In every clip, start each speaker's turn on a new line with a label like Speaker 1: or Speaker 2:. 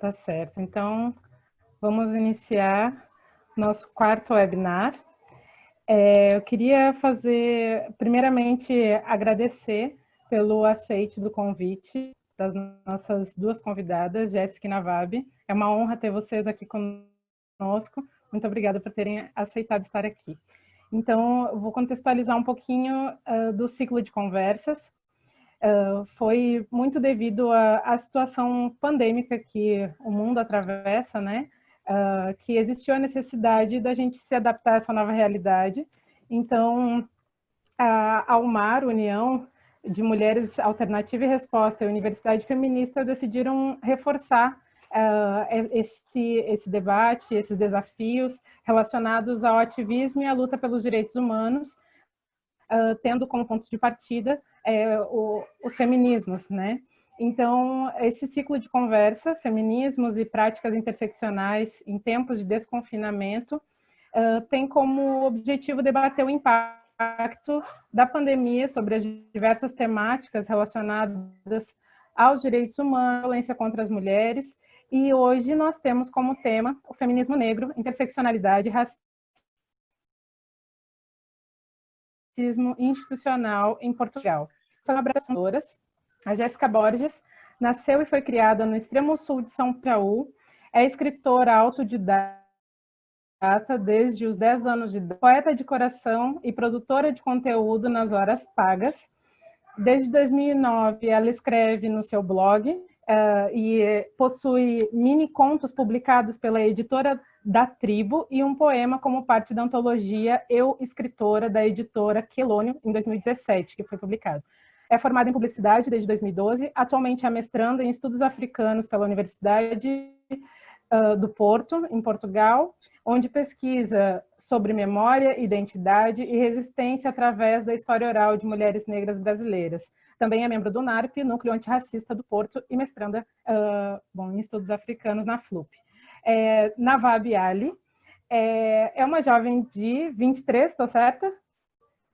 Speaker 1: Tá certo. Então, vamos iniciar nosso quarto webinar. Eu queria primeiramente, agradecer pelo aceite do convite das nossas duas convidadas, Jéssica e Navab. É uma honra ter vocês aqui conosco. Muito obrigada por terem aceitado estar aqui. Então, eu vou contextualizar um pouquinho do ciclo de conversas. Foi muito devido à situação pandêmica que o mundo atravessa, né? Que existiu a necessidade da gente se adaptar a essa nova realidade. Então, a UMAR, União de Mulheres Alternativa e Resposta, e a Universidade Feminista decidiram reforçar esse debate, esses desafios relacionados ao ativismo e à luta pelos direitos humanos, tendo como ponto de partida os feminismos, né? Então, esse ciclo de conversa, feminismos e práticas interseccionais em tempos de desconfinamento, tem como objetivo debater o impacto da pandemia sobre as diversas temáticas relacionadas aos direitos humanos, violência contra as mulheres, e hoje nós temos como tema o feminismo negro, interseccionalidade e racismo institucional em Portugal. Colaboradoras, a Jéssica Borges nasceu e foi criada no extremo sul de São Paulo, é escritora autodidata desde os 10 anos de idade, poeta de coração e produtora de conteúdo nas horas pagas. Desde 2009, ela escreve no seu blog e possui mini contos publicados pela editora da Tribo e um poema como parte da antologia Eu, Escritora, da editora Quelônio, em 2017, que foi publicado. É formada em publicidade desde 2012, atualmente é mestranda em estudos africanos pela Universidade do Porto, em Portugal, onde pesquisa sobre memória, identidade e resistência através da história oral de mulheres negras brasileiras. Também é membro do NARP, Núcleo Antirracista do Porto, e mestranda em estudos africanos na FLUP. Navab Ali é uma jovem de 23, estou certa?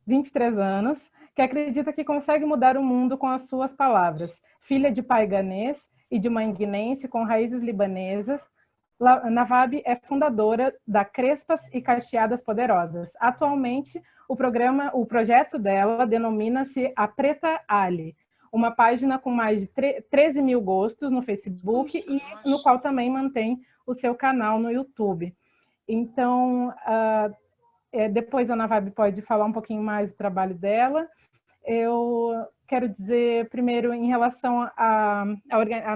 Speaker 1: 23 anos, que acredita que consegue mudar o mundo com as suas palavras. Filha de pai ganês e de mãe guinense com raízes libanesas, Navab é fundadora da Crespas e Cacheadas Poderosas. Atualmente, o projeto dela denomina-se A Preta Ali, uma página com mais de 13 mil gostos no Facebook e no qual também mantém o seu canal no YouTube. Então, depois a Navab pode falar um pouquinho mais do trabalho dela. Eu quero dizer, primeiro, em relação à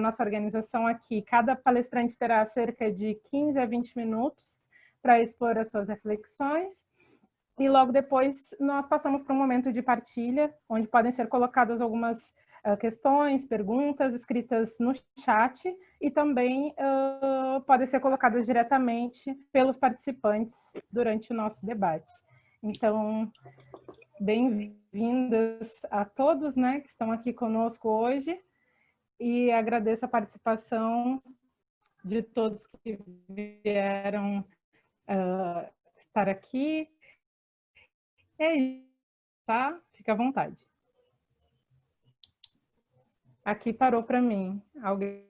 Speaker 1: nossa organização aqui, cada palestrante terá cerca de 15 a 20 minutos para expor as suas reflexões, e logo depois nós passamos para um momento de partilha, onde podem ser colocadas algumas questões, perguntas escritas no chat, e também podem ser colocadas diretamente pelos participantes durante o nosso debate. Então, bem-vindas a todos, né, que estão aqui conosco hoje, e agradeço a participação de todos que vieram estar aqui. É isso, tá? Fica à vontade. Aqui parou para mim. Alguém?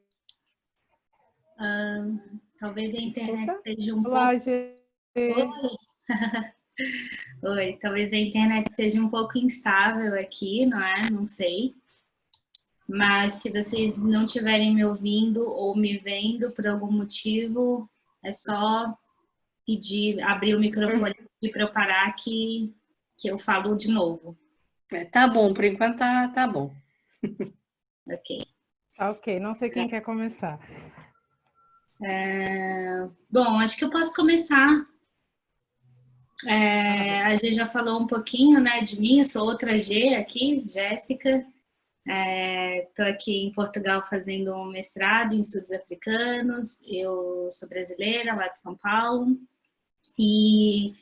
Speaker 2: Talvez a internet seja
Speaker 1: Olá,
Speaker 2: pouco... Oi. Oi, talvez a internet seja um pouco instável aqui, não é? Não sei. Mas se vocês não estiverem me ouvindo ou me vendo por algum motivo, é só abrir o microfone e pedir para eu parar que eu falo de novo.
Speaker 3: Tá bom, por enquanto tá bom.
Speaker 2: Ok.
Speaker 1: Ok, não sei quem quer começar.
Speaker 2: Bom, acho que eu posso começar. A G já falou um pouquinho, né, de mim, eu sou outra G aqui, Jéssica. Estou aqui em Portugal fazendo um mestrado em estudos africanos. Eu sou brasileira, lá de São Paulo. E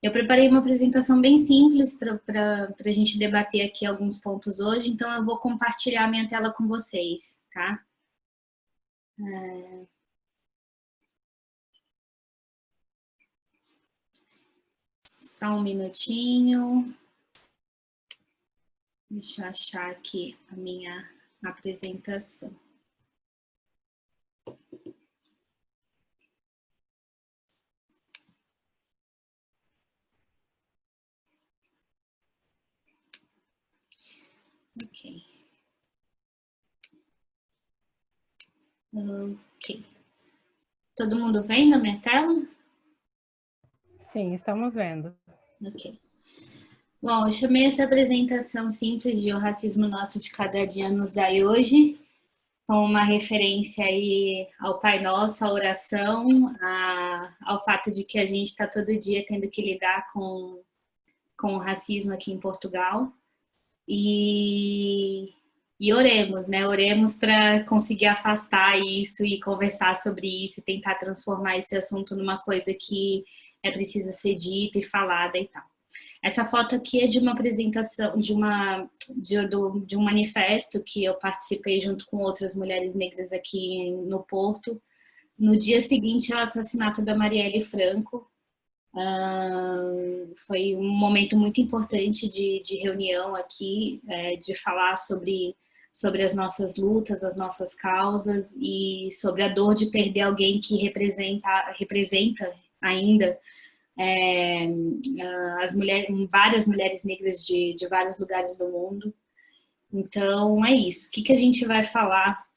Speaker 2: eu preparei uma apresentação bem simples para a gente debater aqui alguns pontos hoje, então eu vou compartilhar minha tela com vocês, tá? Só um minutinho. Deixa eu achar aqui a minha apresentação. Ok. Ok. Todo mundo vendo a minha tela?
Speaker 1: Sim, estamos vendo.
Speaker 2: Ok. Bom, eu chamei essa apresentação simples de O Racismo Nosso de Cada Dia Nos Dai Hoje, com uma referência aí ao Pai Nosso, à oração, ao fato de que a gente está todo dia tendo que lidar com o racismo aqui em Portugal. E oremos, né? Oremos para conseguir afastar isso e conversar sobre isso, e tentar transformar esse assunto numa coisa que é precisa ser dita e falada e tal. Essa foto aqui é de uma apresentação, de um manifesto que eu participei junto com outras mulheres negras aqui no Porto, no dia seguinte ao assassinato da Marielle Franco. Foi um momento muito importante de reunião aqui, de falar sobre as nossas lutas, as nossas causas e sobre a dor de perder alguém que representa ainda várias mulheres negras de vários lugares do mundo. Então é isso. O que a gente vai falar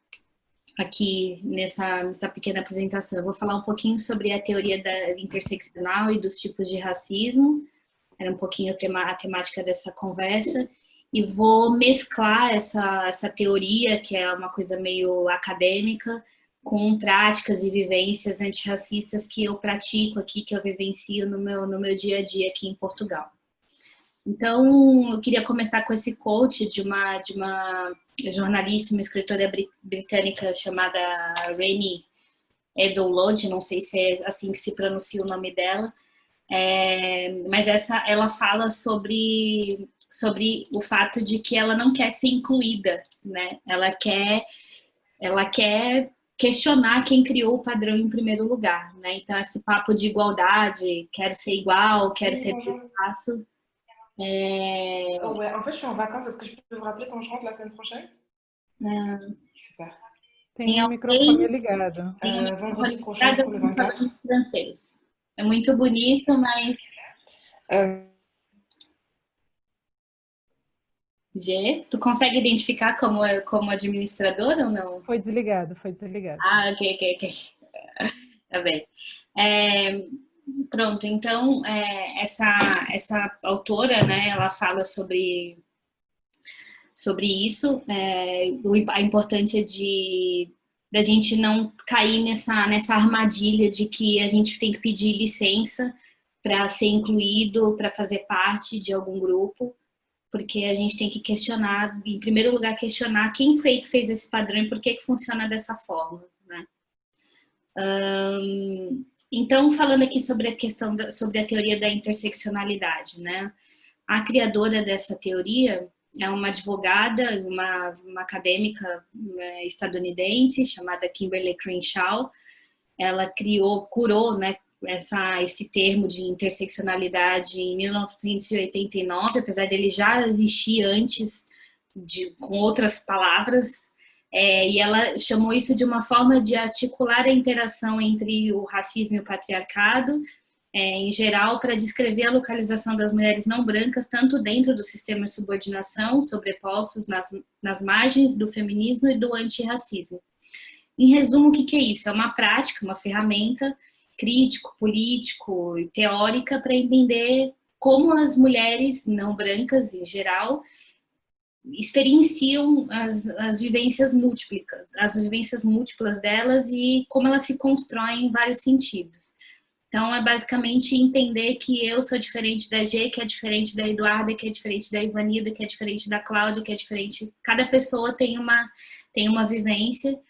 Speaker 2: aqui nessa pequena apresentação? Eu vou falar um pouquinho sobre a teoria da interseccional e dos tipos de racismo, era um pouquinho a temática dessa conversa, e vou mesclar essa teoria, que é uma coisa meio acadêmica, com práticas e vivências antirracistas que eu pratico aqui, que eu vivencio no meu dia a dia aqui em Portugal. Então, eu queria começar com esse quote de uma jornalista, uma escritora britânica chamada Reni Eddo-Lodge, não sei se é assim que se pronuncia o nome dela, mas ela fala sobre o fato de que ela não quer ser incluída, né? Ela quer questionar quem criou o padrão em primeiro lugar, né? Então, esse papo de igualdade, quero ser igual, quero ter espaço.
Speaker 4: Oh ouais, en fait, je suis en vacances. Est-ce que je peux vous rappeler quand je rentre la semaine prochaine? Super.
Speaker 1: Tem o microfone ligado.
Speaker 4: Vendredi prochain, du coup, le 24.
Speaker 2: Em francês. É muito bonito, mas... G, tu consegue identificar como administradora ou não?
Speaker 1: Foi desligado, foi desligado.
Speaker 2: Ah, ok. Tá bem. Pronto, então, essa autora, né, ela fala sobre isso, a importância da gente não cair nessa armadilha de que a gente tem que pedir licença para ser incluído, para fazer parte de algum grupo, porque a gente tem que questionar, em primeiro lugar, questionar quem foi que fez esse padrão e por que funciona dessa forma, né? Então, falando aqui sobre a teoria da interseccionalidade, né? A criadora dessa teoria é uma advogada, uma acadêmica estadunidense chamada Kimberly Crenshaw. Ela curou, né, esse termo de interseccionalidade em 1989, apesar dele já existir antes, com outras palavras, e ela chamou isso de uma forma de articular a interação entre o racismo e o patriarcado, em geral, para descrever a localização das mulheres não brancas, tanto dentro do sistema de subordinação, sobrepostos nas margens do feminismo e do antirracismo. Em resumo, o que é isso? É uma prática, uma ferramenta crítico, político e teórica para entender como as mulheres não brancas, em geral, experienciam as vivências múltiplas delas e como elas se constroem em vários sentidos. Então, é basicamente entender que eu sou diferente da G, que é diferente da Eduarda, que é diferente da Ivanilda, que é diferente da Cláudia, que é diferente... Cada pessoa tem uma vivência.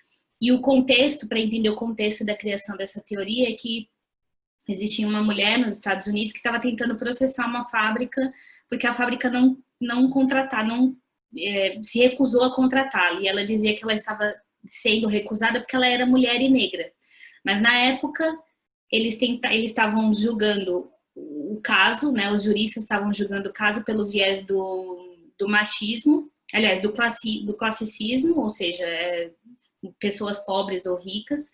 Speaker 2: E o contexto, para entender o contexto da criação dessa teoria, é que existia uma mulher nos Estados Unidos que estava tentando processar uma fábrica, porque a fábrica não se recusou a contratá-la. E ela dizia que ela estava sendo recusada porque ela era mulher e negra. Mas, na época... Eles estavam julgando o caso, né? Os juristas estavam julgando o caso pelo viés do machismo, aliás, do classicismo, ou seja, pessoas pobres ou ricas,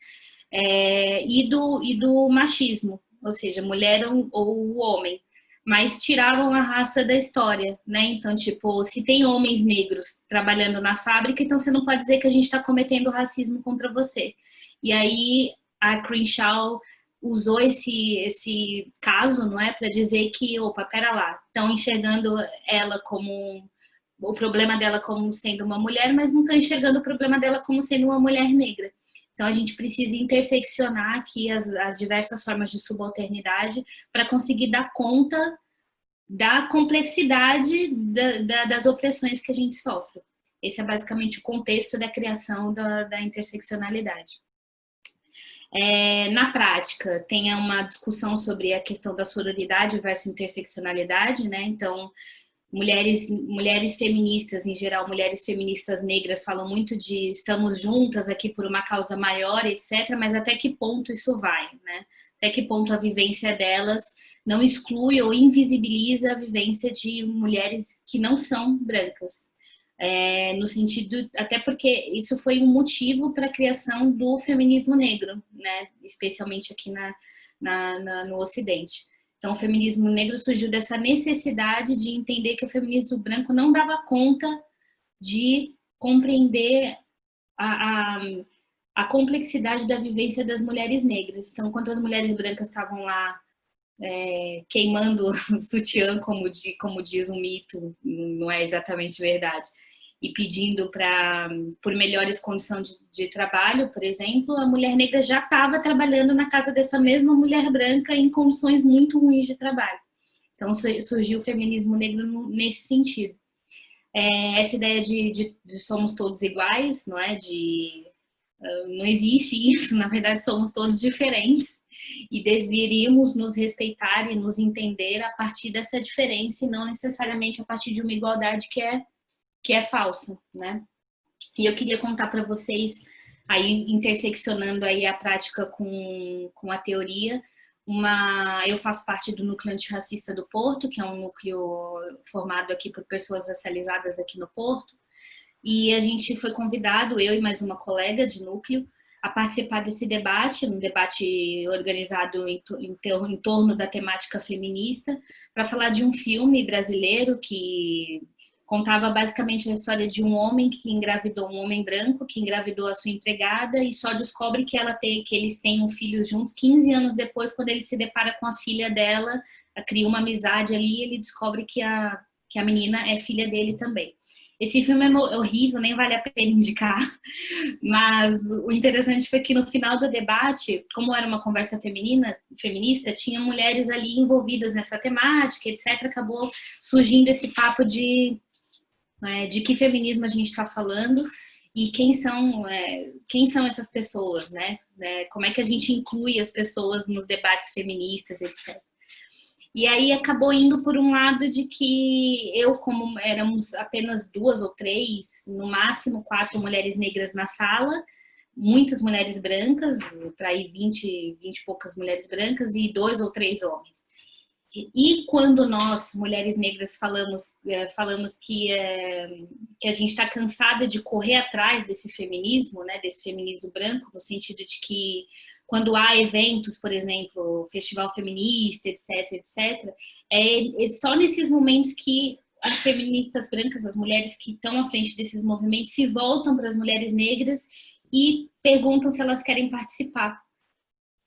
Speaker 2: e do machismo, ou seja, mulher ou o homem. mas tiravam a raça da história, né? Então, tipo, se tem homens negros trabalhando na fábrica, então você não pode dizer que a gente está cometendo racismo contra você. E aí a Crenshaw usou esse caso, não é, para dizer que, opa, pera lá, estão enxergando ela como o problema dela como sendo uma mulher, mas não estão enxergando o problema dela como sendo uma mulher negra. Então a gente precisa interseccionar aqui as diversas formas de subalternidade para conseguir dar conta da complexidade das opressões que a gente sofre. Esse é basicamente o contexto da criação da interseccionalidade. Na prática, tem uma discussão sobre a questão da sororidade versus interseccionalidade, né? Então, mulheres feministas, em geral, mulheres feministas negras falam muito de estamos juntas aqui por uma causa maior, etc., mas até que ponto isso vai, né? Até que ponto a vivência delas não exclui ou invisibiliza a vivência de mulheres que não são brancas. No sentido, até porque isso foi um motivo para a criação do feminismo negro, né? Especialmente aqui no Ocidente. Então, o feminismo negro surgiu dessa necessidade de entender que o feminismo branco não dava conta de compreender a complexidade da vivência das mulheres negras. Então, enquanto as mulheres brancas estavam lá queimando o sutiã, como diz um mito, não é exatamente verdade, e pedindo por melhores condições de trabalho, por exemplo, a mulher negra já estava trabalhando na casa dessa mesma mulher branca em condições muito ruins de trabalho. Então surgiu o feminismo negro nesse sentido. Essa ideia de somos todos iguais, não é? Não existe isso, na verdade somos todos diferentes e deveríamos nos respeitar e nos entender a partir dessa diferença e não necessariamente a partir de uma igualdade que é falsa, né? E eu queria contar para vocês, aí interseccionando aí a prática com a teoria, eu faço parte do Núcleo Antirracista do Porto, que é um núcleo formado aqui por pessoas racializadas aqui no Porto, e a gente foi convidado, eu e mais uma colega de núcleo, a participar desse debate, um debate organizado em torno da temática feminista, para falar de um filme brasileiro que contava basicamente a história de um homem que engravidou, um homem branco que engravidou a sua empregada e só descobre que eles têm um filho juntos 15 anos depois, quando ele se depara com a filha dela, cria uma amizade ali e ele descobre que a menina é filha dele também. Esse filme é horrível, nem vale a pena indicar, mas o interessante foi que no final do debate, como era uma conversa feminista, tinha mulheres ali envolvidas nessa temática, etc. Acabou surgindo esse papo de que feminismo a gente está falando e quem são essas pessoas, né? Como é que a gente inclui as pessoas nos debates feministas, etc. E aí acabou indo por um lado de que como éramos apenas 2 ou 3, no máximo 4 mulheres negras na sala, muitas mulheres brancas, para aí 20 e poucas mulheres brancas e 2 ou 3 homens. E quando nós, mulheres negras, falamos que a gente está cansada de correr atrás desse feminismo, né, desse feminismo branco, no sentido de que quando há eventos, por exemplo, festival feminista, etc., é só nesses momentos que as feministas brancas, as mulheres que estão à frente desses movimentos, se voltam para as mulheres negras e perguntam se elas querem participar.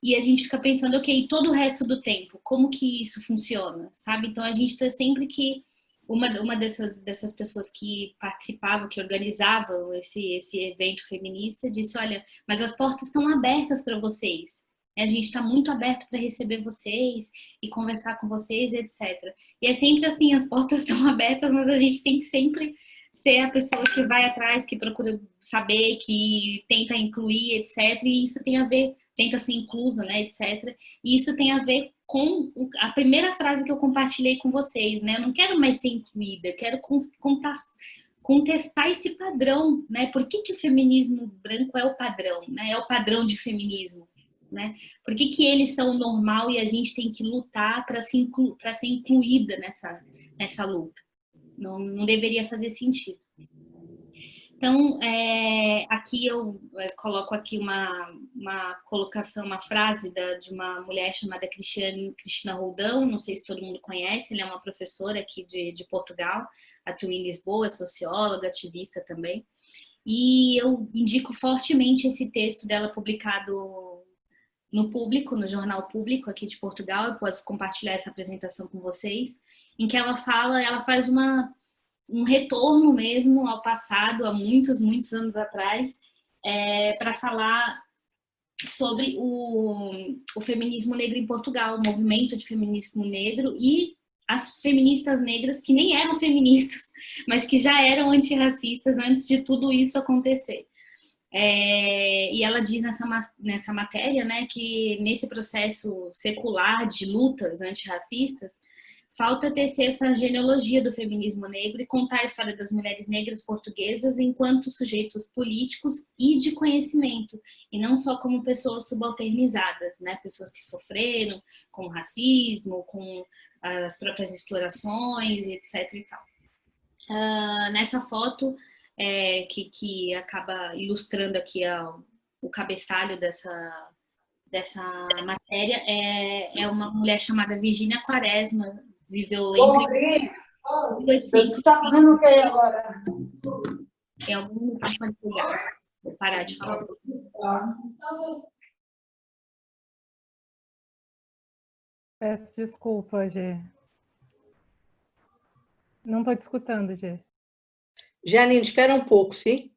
Speaker 2: E a gente fica pensando, ok, todo o resto do tempo, como que isso funciona, sabe? Então a gente está sempre que uma dessas pessoas que participavam, que organizavam esse evento feminista, disse, olha, mas as portas estão abertas para vocês. A gente está muito aberto para receber vocês e conversar com vocês, etc. E é sempre assim, as portas estão abertas, mas a gente tem que sempre ser a pessoa que vai atrás, que procura saber, que tenta incluir, etc. E isso tem a ver, tenta ser inclusa, né, etc. E isso tem a ver com a primeira frase que eu compartilhei com vocês, né? Eu não quero mais ser incluída, quero contestar esse padrão, né? Por que o feminismo branco é o padrão, né? É o padrão de feminismo, né? Por que eles são o normal e a gente tem que lutar para ser incluída nessa luta? Não deveria fazer sentido. Então, aqui eu coloco aqui uma colocação, uma frase de uma mulher chamada Cristina Roldão, não sei se todo mundo conhece, ela é uma professora aqui de Portugal, atua em Lisboa, é socióloga, ativista também. E eu indico fortemente esse texto dela publicado no Público, no Jornal Público aqui de Portugal. Eu posso compartilhar essa apresentação com vocês, em que ela faz um retorno mesmo ao passado, há muitos, muitos anos atrás, para falar sobre o feminismo negro em Portugal, o movimento de feminismo negro e as feministas negras que nem eram feministas, mas que já eram antirracistas antes de tudo isso acontecer. E ela diz nessa matéria, né, que nesse processo secular de lutas antirracistas, falta tecer essa genealogia do feminismo negro e contar a história das mulheres negras portuguesas enquanto sujeitos políticos e de conhecimento, e não só como pessoas subalternizadas, né? Pessoas que sofreram com o racismo, com as próprias explorações, etc. e tal. Nessa foto, que acaba ilustrando aqui o cabeçalho dessa matéria, é uma mulher chamada Virgínia Quaresma, viveu entre 1800
Speaker 5: agora?
Speaker 2: Tem algum microfone ligado. Vou parar de falar.
Speaker 1: Peço desculpa, Gê. Não estou te escutando, Gê.
Speaker 3: Janine, espera um pouco, sim?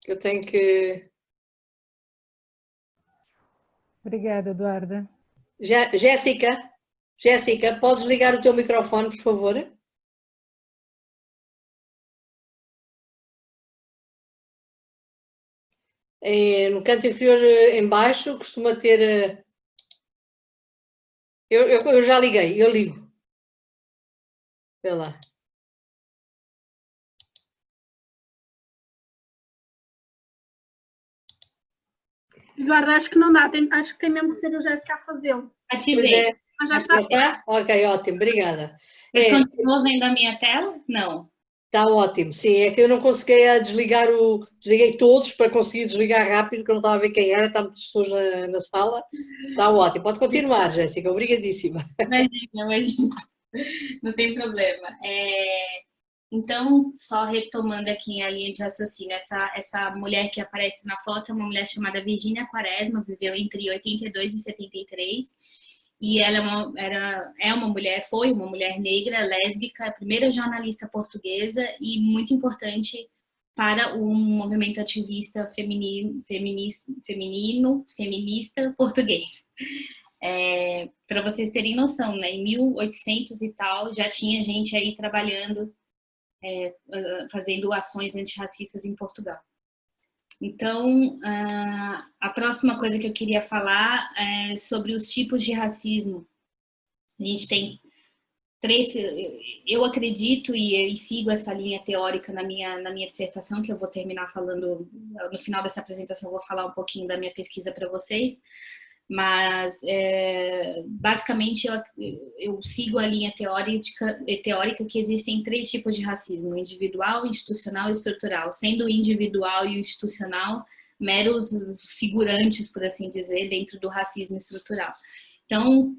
Speaker 3: Eu tenho que...
Speaker 1: Obrigada, Eduarda.
Speaker 3: Jéssica, podes ligar o teu microfone, por favor? No canto inferior em baixo costuma ter... Eu já liguei, eu ligo. Vê lá.
Speaker 5: Eduardo, acho que não dá. Acho que tem mesmo que ser o Jéssica a fazê-lo.
Speaker 2: Ativei.
Speaker 5: Mas já está.
Speaker 3: Ok, ótimo, obrigada.
Speaker 2: Vocês continuam vendo a minha tela? Não.
Speaker 3: Está ótimo, sim, é que eu não consegui desligar desliguei todos para conseguir desligar rápido, porque eu não estava a ver quem era, está muitas pessoas na sala. Está ótimo, pode continuar, Jéssica, obrigadíssima.
Speaker 2: Imagina, não tem problema. Então, só retomando aqui a linha de raciocínio, essa mulher que aparece na foto é uma mulher chamada Virgínia Quaresma, viveu entre 82 e 73, e ela foi uma mulher negra, lésbica, a primeira jornalista portuguesa e muito importante para o movimento ativista feminista português. Para vocês terem noção, né, em 1800 e tal, já tinha gente aí trabalhando, fazendo ações antirracistas em Portugal. Então, a próxima coisa que eu queria falar é sobre os tipos de racismo. A gente tem 3, eu acredito e sigo essa linha teórica na minha dissertação, que eu vou terminar falando, no final dessa apresentação eu vou falar um pouquinho da minha pesquisa para vocês, mas basicamente eu sigo a linha teórica que existem 3 tipos de racismo: individual, institucional e estrutural, sendo o individual e o institucional meros figurantes, por assim dizer, dentro do racismo estrutural. Então,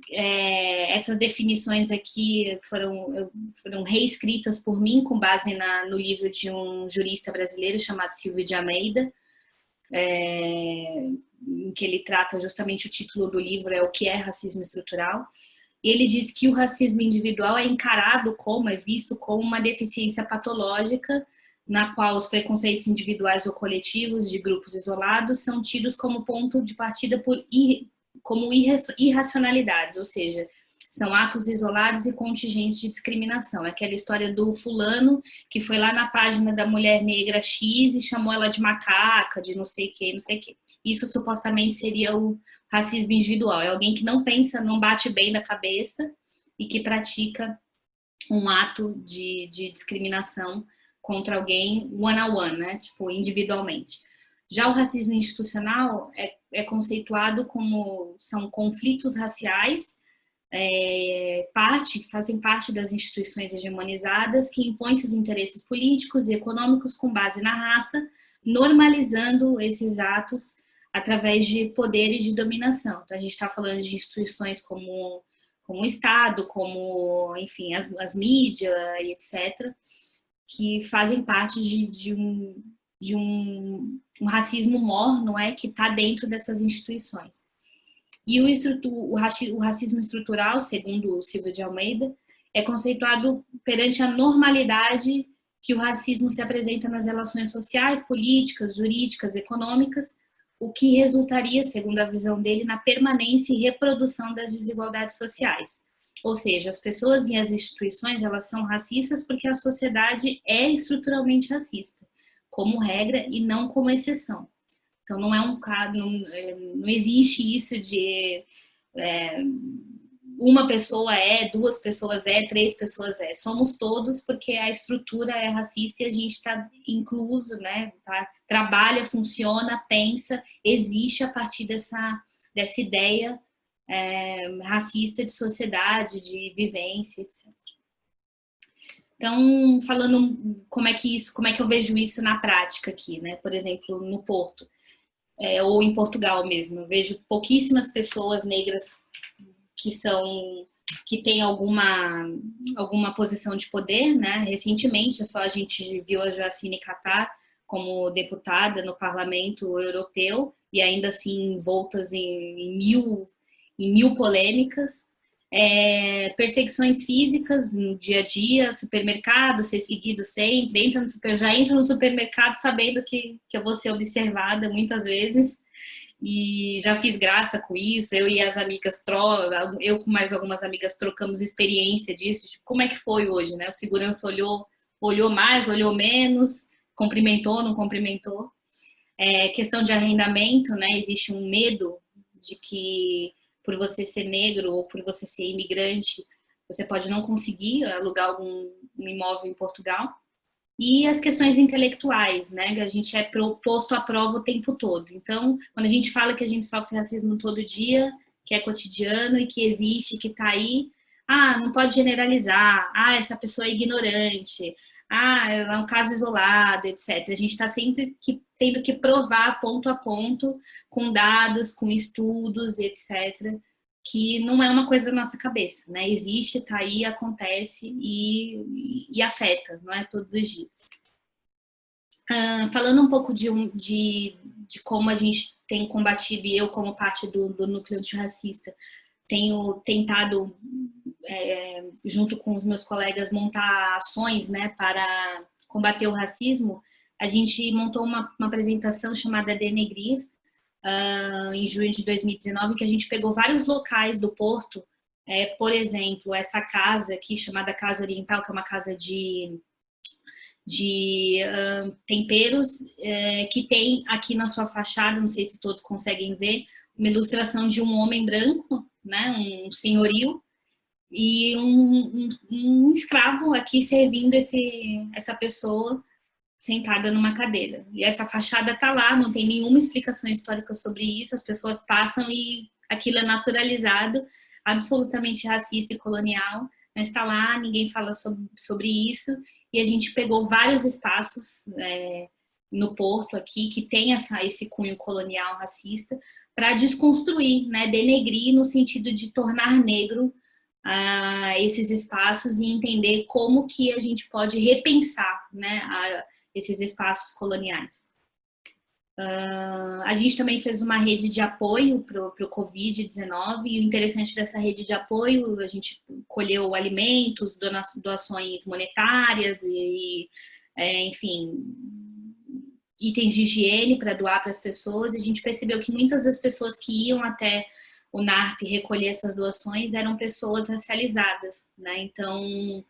Speaker 2: essas definições aqui foram reescritas por mim com base no livro de um jurista brasileiro chamado Silvio de Almeida, em que ele trata justamente, o título do livro é O que é racismo estrutural. E ele diz que o racismo individual é encarado como, é visto como uma deficiência patológica na qual os preconceitos individuais ou coletivos de grupos isolados são tidos como ponto de partida como irracionalidades, ou seja, são atos isolados e contingentes de discriminação. É aquela história do fulano que foi lá na página da mulher negra X e chamou ela de macaca, de não sei o que, não sei o que. Isso supostamente seria o racismo individual. É alguém que não pensa, não bate bem na cabeça e que pratica um ato de discriminação contra alguém one-on-one, né? Tipo, individualmente. Já o racismo institucional é conceituado como são conflitos raciais que fazem parte das instituições hegemonizadas que impõem seus interesses políticos e econômicos com base na raça, normalizando esses atos através de poder e de dominação. Então, a gente está falando de instituições como o Estado, como, enfim, as mídias e etc., que fazem parte de um racismo morno, que está dentro dessas instituições. E o racismo estrutural, segundo o Silvio de Almeida, é conceituado perante a normalidade que o racismo se apresenta nas relações sociais, políticas, jurídicas, econômicas, o que resultaria, segundo a visão dele, na permanência e reprodução das desigualdades sociais. Ou seja, as pessoas e as instituições, elas são racistas porque a sociedade é estruturalmente racista, como regra e não como exceção. Então, não é um caso, não existe isso de uma pessoa duas pessoas três pessoas somos todos porque a estrutura é racista e a gente está incluso, né? Trabalha, funciona, pensa, existe a partir dessa ideia racista de sociedade, de vivência, etc. Então, falando como é que eu vejo isso na prática aqui, né? Por exemplo, no Porto, ou em Portugal mesmo, eu vejo pouquíssimas pessoas negras que têm alguma posição de poder, né? Recentemente, só a gente viu a Joacine Catar como deputada no Parlamento Europeu e ainda assim envoltas em mil polêmicas. Perseguições físicas no dia a dia, supermercado, ser seguido sempre, já entro no supermercado sabendo que eu vou ser observada muitas vezes. E já fiz graça com isso, eu com mais algumas amigas trocamos experiência disso, tipo, como é que foi hoje, né? O segurança olhou mais, olhou menos, cumprimentou, não cumprimentou. Questão de arrendamento, né? Existe um medo de que por você ser negro ou por você ser imigrante, você pode não conseguir alugar algum imóvel em Portugal. E as questões intelectuais, né? Que a gente é posto à prova o tempo todo. Então, quando a gente fala que a gente sofre racismo todo dia, que é cotidiano e que existe, que está aí, não pode generalizar, essa pessoa é ignorante, é um caso isolado, etc. A gente está sempre tendo que provar ponto a ponto, com dados, com estudos, etc., que não é uma coisa da nossa cabeça, né? Existe, tá aí, acontece e afeta, não é? Todos os dias. Falando um pouco de como a gente tem combatido, e eu como parte do núcleo antirracista, tenho tentado, junto com os meus colegas, montar ações, né, para combater o racismo. A gente montou uma apresentação chamada Denegrir, em junho de 2019, que a gente pegou vários locais do Porto, por exemplo, essa casa aqui chamada Casa Oriental, que é uma casa de temperos, que tem aqui na sua fachada, não sei se todos conseguem ver, uma ilustração de um homem branco, né, um senhorio, e um escravo aqui servindo essa pessoa sentada numa cadeira. E essa fachada tá lá, não tem nenhuma explicação histórica sobre isso, as pessoas passam e aquilo é naturalizado, absolutamente racista e colonial, mas tá lá, ninguém fala sobre isso, e a gente pegou vários espaços no Porto aqui, que tem esse cunho colonial racista, para desconstruir, né, denegrir no sentido de tornar negro esses espaços e entender como que a gente pode repensar, né, esses espaços coloniais. A gente também fez uma rede de apoio para o Covid-19 e o interessante dessa rede de apoio, a gente colheu alimentos, doações monetárias e enfim, itens de higiene para doar para as pessoas, e a gente percebeu que muitas das pessoas que iam até o NARP recolher essas doações eram pessoas racializadas, né? Então,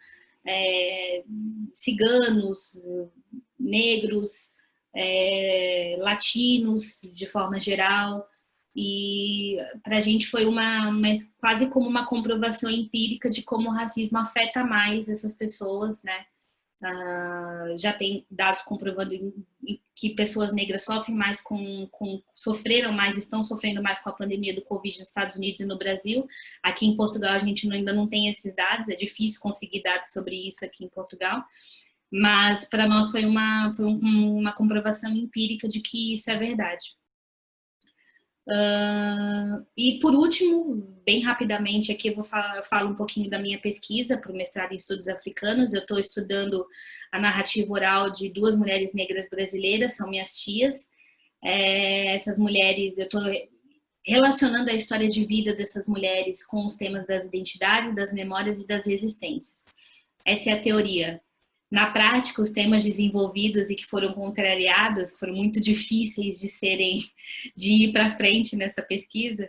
Speaker 2: ciganos, negros, latinos, de forma geral, e para a gente foi quase como uma comprovação empírica de como o racismo afeta mais essas pessoas, né? Já tem dados comprovando que pessoas negras sofrem mais sofreram mais, estão sofrendo mais com a pandemia do Covid nos Estados Unidos e no Brasil. Aqui em Portugal a gente ainda não tem esses dados, é difícil conseguir dados sobre isso aqui em Portugal, mas para nós foi uma comprovação empírica de que isso é verdade. E por último, bem rapidamente aqui eu falo um pouquinho da minha pesquisa para o mestrado em estudos africanos. Eu estou estudando a narrativa oral de 2 mulheres negras brasileiras, são minhas tias. Essas mulheres, eu estou relacionando a história de vida dessas mulheres com os temas das identidades, das memórias e das resistências. Essa é a teoria. Na prática, os temas desenvolvidos e que foram contrariados, que foram muito difíceis de ir para frente nessa pesquisa,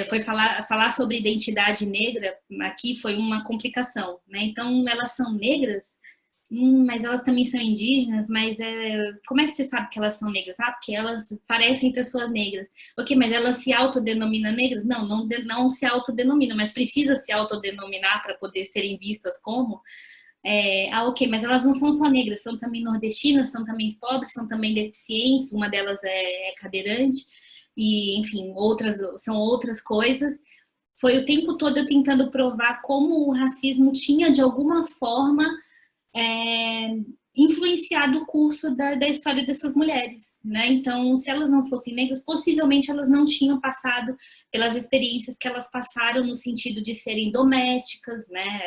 Speaker 2: foi falar sobre identidade negra. Aqui foi uma complicação, né? Então, elas são negras, mas elas também são indígenas, mas como é que você sabe que elas são negras? Porque elas parecem pessoas negras. Ok, mas elas se autodenominam negras? Não se autodenominam, mas precisa se autodenominar para poder serem vistas como... ok, mas elas não são só negras, são também nordestinas, são também pobres, são também deficientes, uma delas é cadeirante, e enfim, são outras coisas. Foi o tempo todo eu tentando provar como o racismo tinha, de alguma forma, influenciado o curso da história dessas mulheres, né? Então, se elas não fossem negras, possivelmente elas não tinham passado pelas experiências que elas passaram no sentido de serem domésticas, né?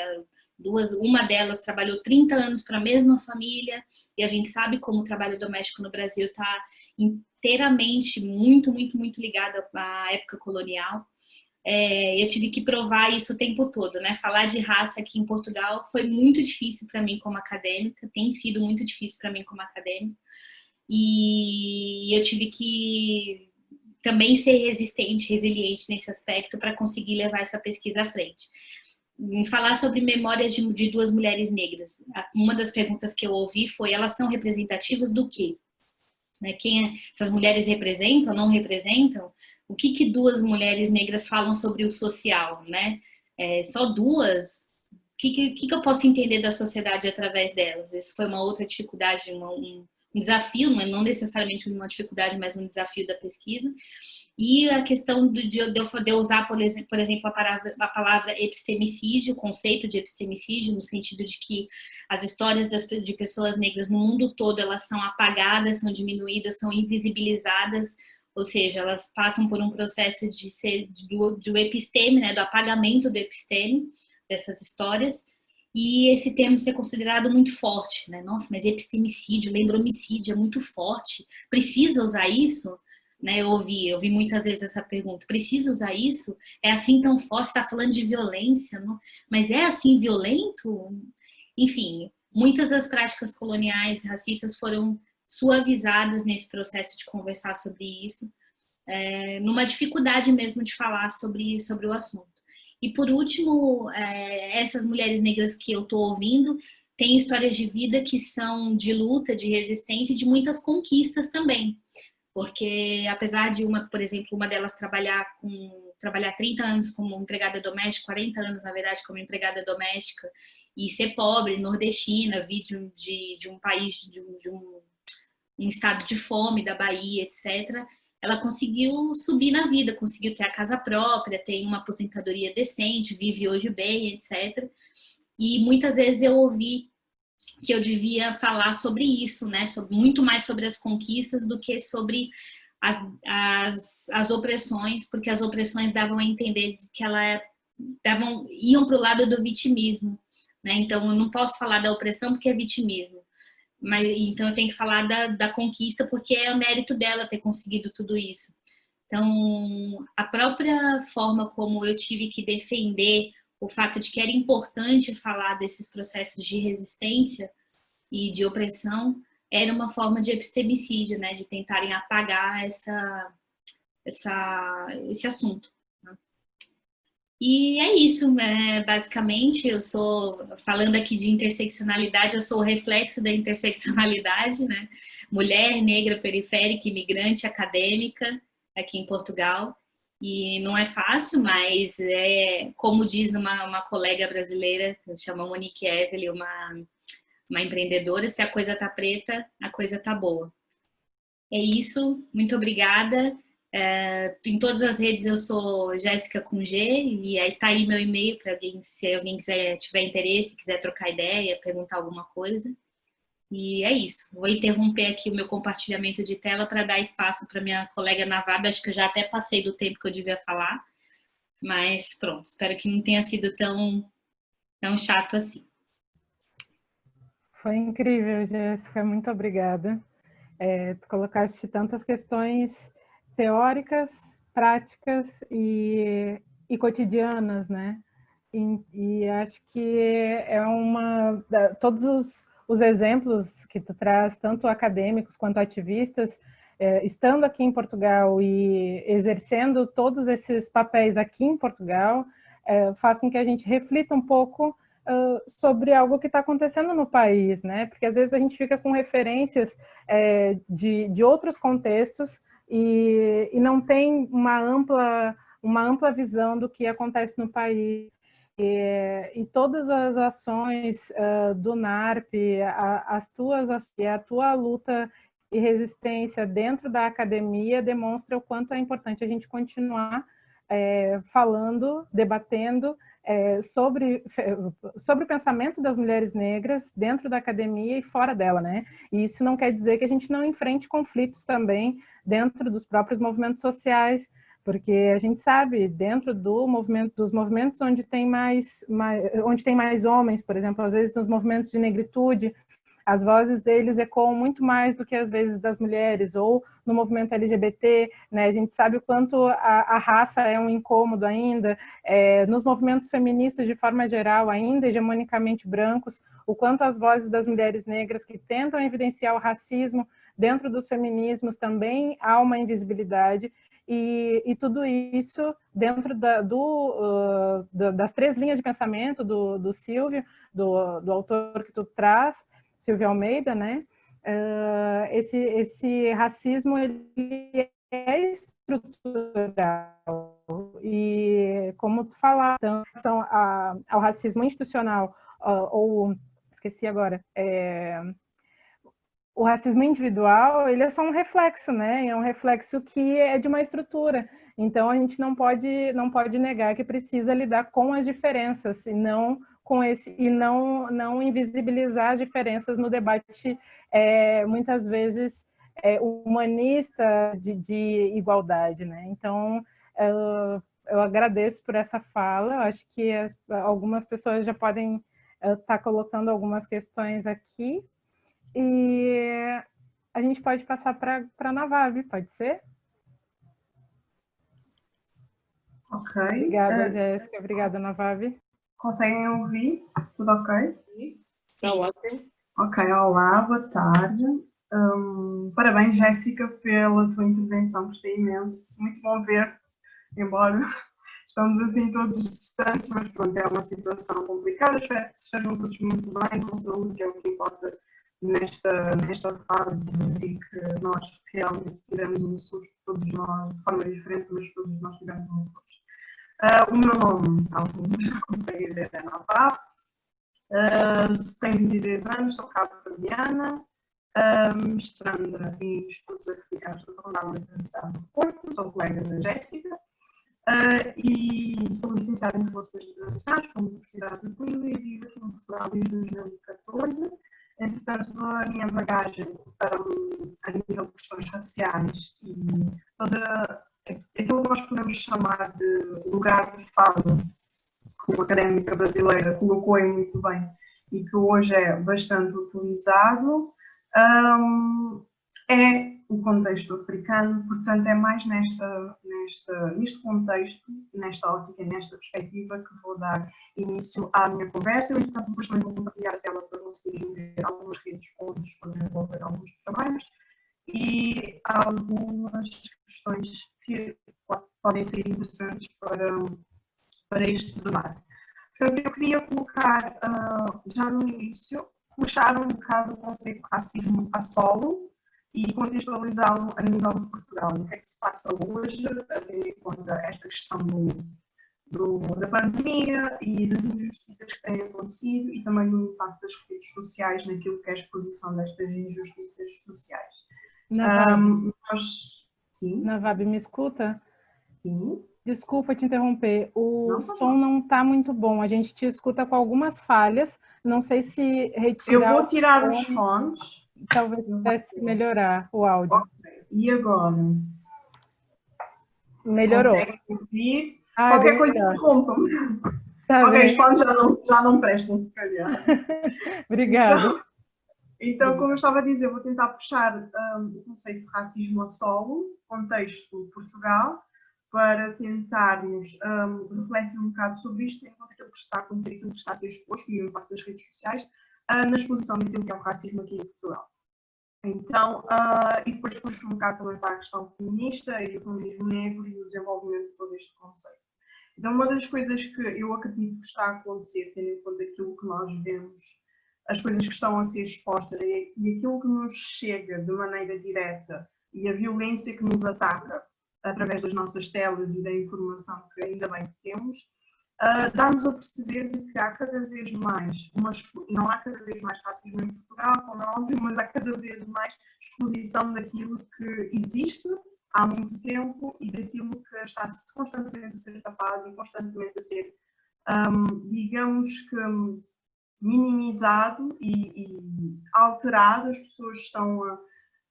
Speaker 2: Uma delas trabalhou 30 anos para a mesma família, e a gente sabe como o trabalho doméstico no Brasil está inteiramente muito ligado à época colonial. Eu tive que provar isso o tempo todo, né? Falar de raça aqui em Portugal foi muito difícil para mim como acadêmica, tem sido muito difícil para mim como acadêmica, e eu tive que também ser resiliente nesse aspecto para conseguir levar essa pesquisa à frente. Em falar sobre memórias de 2 mulheres negras, uma das perguntas que eu ouvi foi: elas são representativas do quê? Né? Essas mulheres representam, não representam? O que 2 mulheres negras falam sobre o social? Né? Só 2? O que eu posso entender da sociedade através delas? Isso foi uma outra dificuldade, um desafio, não necessariamente uma dificuldade, mas um desafio da pesquisa. E a questão de eu usar, por exemplo, a palavra epistemicídio, o conceito de epistemicídio, no sentido de que as histórias de pessoas negras no mundo todo, elas são apagadas, são diminuídas, são invisibilizadas, ou seja, elas passam por um processo do episteme, né, do apagamento do episteme dessas histórias, e esse termo ser considerado muito forte, né? Nossa, mas epistemicídio, lembra homicídio, é muito forte, precisa usar isso? Né, eu ouvi muitas vezes essa pergunta: precisa usar isso? É assim tão forte? Está falando de violência, não? Mas é assim violento? Enfim, muitas das práticas coloniais racistas foram suavizadas nesse processo de conversar sobre isso, numa dificuldade mesmo de falar sobre o assunto. E por último, essas mulheres negras que eu estou ouvindo têm histórias de vida que são de luta, de resistência e de muitas conquistas também. Porque apesar de por exemplo, uma delas trabalhar 30 anos como empregada doméstica, 40 anos, na verdade, como empregada doméstica, e ser pobre, nordestina, vir de um país, de um estado de fome, da Bahia, etc., ela conseguiu subir na vida, conseguiu ter a casa própria, tem uma aposentadoria decente, vive hoje bem, etc. E muitas vezes eu ouvi que eu devia falar sobre isso, né? Muito mais sobre as conquistas do que sobre as opressões, porque as opressões davam a entender que iam para o lado do vitimismo, né? Então eu não posso falar da opressão porque é vitimismo, mas então eu tenho que falar da conquista porque é o mérito dela ter conseguido tudo isso. Então a própria forma como eu tive que defender o fato de que era importante falar desses processos de resistência e de opressão era uma forma de epistemicídio, né, de tentarem apagar esse assunto. Né? E é isso, basicamente. Eu sou, falando aqui de interseccionalidade, eu sou o reflexo da interseccionalidade, né? Mulher, negra, periférica, imigrante, acadêmica, aqui em Portugal. E não é fácil, mas como diz uma colega brasileira, chama Monique Evelyn, uma empreendedora, se a coisa tá preta, a coisa tá boa. É isso, muito obrigada. Em todas as redes eu sou Jéssica com G, e aí tá aí meu e-mail para alguém, se alguém tiver interesse, quiser trocar ideia, perguntar alguma coisa. E é isso. Vou interromper aqui o meu compartilhamento de tela para dar espaço para minha colega Navab. Acho que eu já até passei do tempo que eu devia falar, mas pronto, espero que não tenha sido tão chato assim.
Speaker 1: Foi incrível, Jéssica, muito obrigada. Tu colocaste tantas questões teóricas, práticas e cotidianas, né? E acho que todos os exemplos que tu traz, tanto acadêmicos quanto ativistas, estando aqui em Portugal e exercendo todos esses papéis aqui em Portugal, faz com que a gente reflita um pouco sobre algo que está acontecendo no país, né? Porque às vezes a gente fica com referências de outros contextos e não tem uma ampla visão do que acontece no país. E todas as ações do NARP, a tua luta e resistência dentro da academia demonstra o quanto é importante a gente continuar falando, debatendo sobre o pensamento das mulheres negras dentro da academia e fora dela, né? E isso não quer dizer que a gente não enfrente conflitos também dentro dos próprios movimentos sociais, porque a gente sabe, dentro dos movimentos onde tem mais homens, por exemplo, às vezes nos movimentos de negritude, as vozes deles ecoam muito mais do que as vezes das mulheres, ou no movimento LGBT, né? A gente sabe o quanto a raça é um incômodo ainda, nos movimentos feministas de forma geral, ainda hegemonicamente brancos, o quanto as vozes das mulheres negras que tentam evidenciar o racismo dentro dos feminismos também há uma invisibilidade, e tudo isso dentro das 3 linhas de pensamento do Silvio, do autor que tu traz, Silvio Almeida, né? Esse racismo ele é estrutural e, como tu falaste, em relação ao racismo institucional, ou esqueci agora, o racismo individual, ele é só um reflexo, né? É um reflexo que é de uma estrutura. Então, a gente não pode negar que precisa lidar com as diferenças e não invisibilizar as diferenças no debate, muitas vezes humanista de igualdade, né? Então, eu agradeço por essa fala. Eu acho que algumas pessoas já podem estar colocando algumas questões aqui. E a gente pode passar para a Navab, pode ser?
Speaker 4: Ok.
Speaker 1: Obrigada, Jéssica. Obrigada, Navab.
Speaker 4: Conseguem ouvir? Tudo ok?
Speaker 3: Está ótimo.
Speaker 4: Ok, olá, boa tarde. Parabéns, Jéssica, pela tua intervenção, gostei imenso. Muito bom ver, embora estamos assim todos distantes, mas pronto, é uma situação complicada. Espero que estejam todos muito bem, com saúde, que é o que importa nesta fase, e que nós realmente tivemos um susto, todos nós, de forma diferente, mas todos nós tivemos um susto. O meu nome, alguns já conseguem ver, é Navab. Tenho 22 anos, sou cabo-verdiana, mestranda em estudos africanos da Universidade do Porto, sou colega da Jéssica, e sou licenciada em Relações Internacionais pela Universidade de Coimbra e vivo aqui em Portugal desde 2014. Entretanto, a minha bagagem a nível de questões raciais e aquilo que nós podemos chamar de lugar de fala, como académica brasileira colocou muito bem e que hoje é bastante utilizado, é o contexto africano. Portanto, é mais neste contexto, nesta ótica, nesta perspectiva que vou dar início à minha conversa. Eu, entretanto, depois também vou compartilhar a tela para conseguirem ver algumas redes onde estou a desenvolver alguns trabalhos e algumas questões que podem ser interessantes para este debate. Portanto, eu queria colocar, já no início, puxar um bocado o conceito de racismo a solo e contextualizá-lo a nível de Portugal. O que é que se passa hoje, tendo em conta esta questão da pandemia e das injustiças que têm acontecido e também do impacto das redes sociais naquilo que é a exposição destas injustiças sociais. Sim.
Speaker 1: Navab, me escuta?
Speaker 4: Sim.
Speaker 1: Desculpa te interromper, o
Speaker 4: Não,
Speaker 1: som não está muito bom, a gente te escuta com algumas falhas, não sei se retirar
Speaker 4: eu vou tirar
Speaker 1: o
Speaker 4: os
Speaker 1: fone,
Speaker 4: fones.
Speaker 1: talvez pudesse melhorar o áudio.
Speaker 4: Okay. E agora?
Speaker 1: Melhorou.
Speaker 4: Conseguem ouvir?
Speaker 1: Ah,
Speaker 4: Qualquer
Speaker 1: bem
Speaker 4: coisa
Speaker 1: melhor.
Speaker 4: interrompam-me.
Speaker 1: Tá
Speaker 4: Ok,
Speaker 1: bem.
Speaker 4: os fones já não prestam, se calhar.
Speaker 1: Obrigada.
Speaker 4: Então, como eu estava a dizer, vou tentar puxar o conceito de racismo a solo, contexto Portugal, para tentarmos refletir um bocado sobre isto, enquanto aquilo que está a acontecer, aquilo que está a ser exposto e o impacto das redes sociais, na exposição daquilo que é o racismo aqui em Portugal. Então, e depois puxo um bocado também para a questão feminista e o feminismo negro e o desenvolvimento de todo este conceito. Então, uma das coisas que eu acredito que está a acontecer, tendo em conta aquilo que nós vemos, as coisas que estão a ser expostas e aquilo que nos chega de maneira direta e a violência que nos ataca através das nossas telas e da informação que ainda bem que temos, dá-nos a perceber que há cada vez mais, não há cada vez mais racismo em Portugal, como é óbvio, mas há cada vez mais exposição daquilo que existe há muito tempo e daquilo que está constantemente a ser tapado e constantemente a ser, digamos que, minimizado e alterado. As pessoas estão a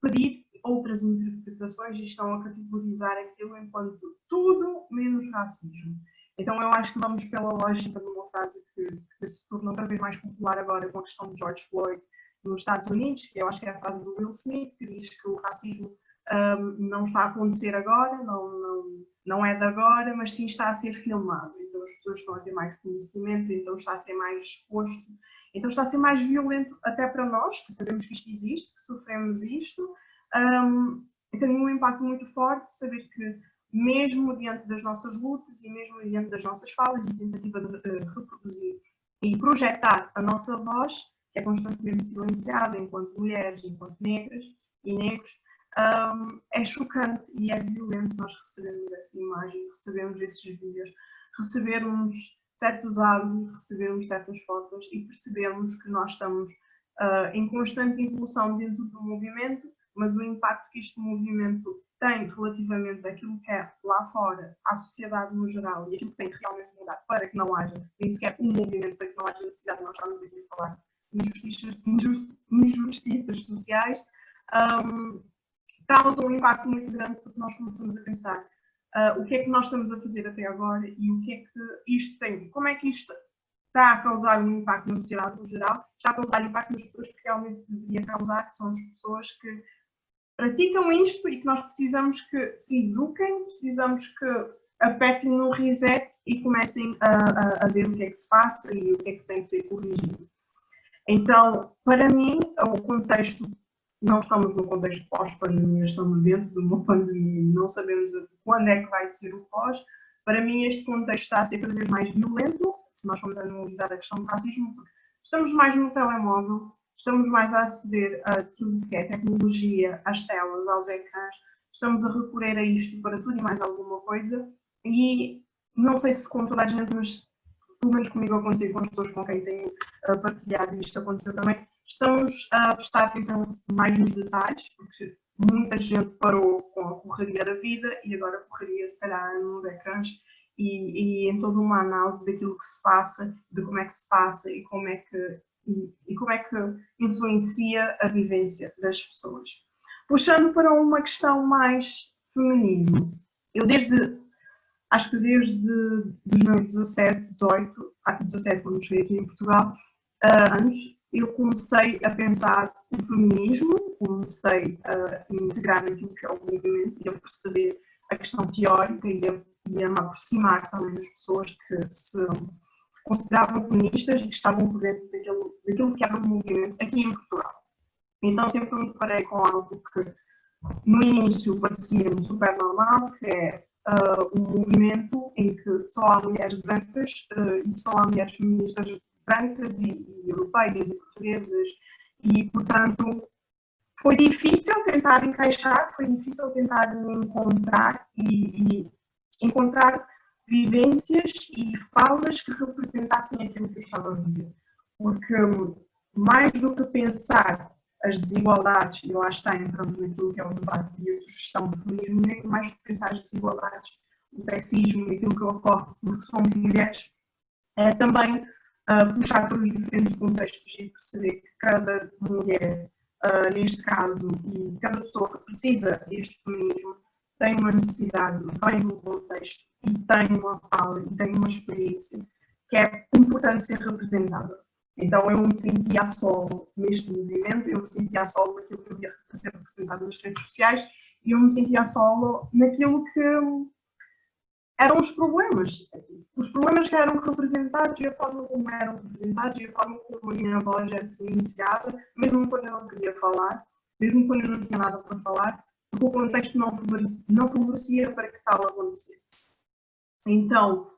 Speaker 4: pedir outras interpretações e estão a categorizar aquilo enquanto tudo menos racismo. Então eu acho que vamos pela lógica de uma frase que se tornou cada vez mais popular agora com a questão de George Floyd nos Estados Unidos, que eu acho que é a frase do Will Smith, que diz que o racismo não está a acontecer agora, não é de agora, mas sim está a ser filmado. Então as pessoas estão a ter mais conhecimento, então está a ser mais exposto, então está a ser mais violento até para nós, que sabemos que isto existe, que sofremos isto. Tem um impacto muito forte saber que mesmo diante das nossas lutas e mesmo diante das nossas falas e tentativa de reproduzir e projetar a nossa voz, que é constantemente silenciada enquanto mulheres, enquanto negras e negros, é chocante e é violento nós recebermos essa imagem, recebermos esses vídeos, recebermos certos áudios, recebermos certas fotos e percebermos que nós estamos em constante evolução dentro do movimento, mas o impacto que este movimento tem relativamente àquilo que é lá fora, à sociedade no geral, e aquilo que tem que realmente mudar para que não haja nem sequer um movimento, para que não haja necessidade de nós estarmos aqui a falar de injustiças sociais, causa um impacto muito grande porque nós começamos a pensar o que é que nós estamos a fazer até agora e o que é que isto tem, como é que isto está a causar um impacto na sociedade no geral, está a causar impacto nas pessoas que realmente deveria causar, que são as pessoas que praticam isto e que nós precisamos que se eduquem, precisamos que apertem no reset e comecem a ver o que é que se passa e o que é que tem que ser corrigido. Então, para mim, o contexto, não estamos no contexto pós-pandemia, estamos dentro de uma pandemia e não sabemos quando é que vai ser o pós. Para mim, este contexto está a ser cada vez mais violento, se nós formos analisar a questão do racismo, porque estamos mais no telemóvel, estamos mais a aceder àquilo que é tecnologia, às telas, aos ecrãs, estamos a recorrer a isto para tudo e mais alguma coisa, e não sei se com toda a gente, mas pelo menos comigo aconteceu, com as pessoas com quem tenho partilhado isto aconteceu também, estamos a prestar atenção mais nos detalhes, porque muita gente parou com a correria da vida e agora a correria se calhar nos ecrãs e em toda uma análise daquilo que se passa, de como é que se passa e como é que influencia a vivência das pessoas. Puxando para uma questão mais feminina, eu acho que desde os meus 17 quando cheguei aqui em Portugal, anos, eu comecei a pensar o feminismo, comecei a integrar naquilo que é o movimento e a perceber a questão teórica e a me aproximar também das pessoas que se consideravam feministas e que estavam por dentro daquilo que era o movimento aqui em Portugal. Então sempre me deparei com algo que no início parecia-me super normal, que é um movimento em que só há mulheres brancas e só há mulheres feministas brancas e europeias e portuguesas e, portanto, foi difícil tentar encaixar, foi difícil tentar me encontrar e encontrar vivências e falas que representassem aquilo que eu estava a viver. Porque mais do que pensar as desigualdades, e lá está, entrando naquilo que é o debate e a sugestão do feminismo negro, mais do que pensar as desigualdades, o sexismo e aquilo que ocorre porque somos mulheres, é também puxar para os diferentes contextos e perceber que cada mulher, neste caso, e cada pessoa que precisa deste feminismo, tem uma necessidade, vem do contexto e tem uma fala e tem uma experiência que é importante ser representada. Então eu me sentia a solo neste movimento, eu me sentia a solo naquilo que havia a ser representado nas redes sociais e eu me sentia a solo naquilo que eram os problemas. Os problemas que eram representados e a forma como eram representados e a forma como a minha voz era silenciada, mesmo quando eu não queria falar, mesmo quando eu não tinha nada para falar, porque o contexto não favorecia para que tal acontecesse. Então,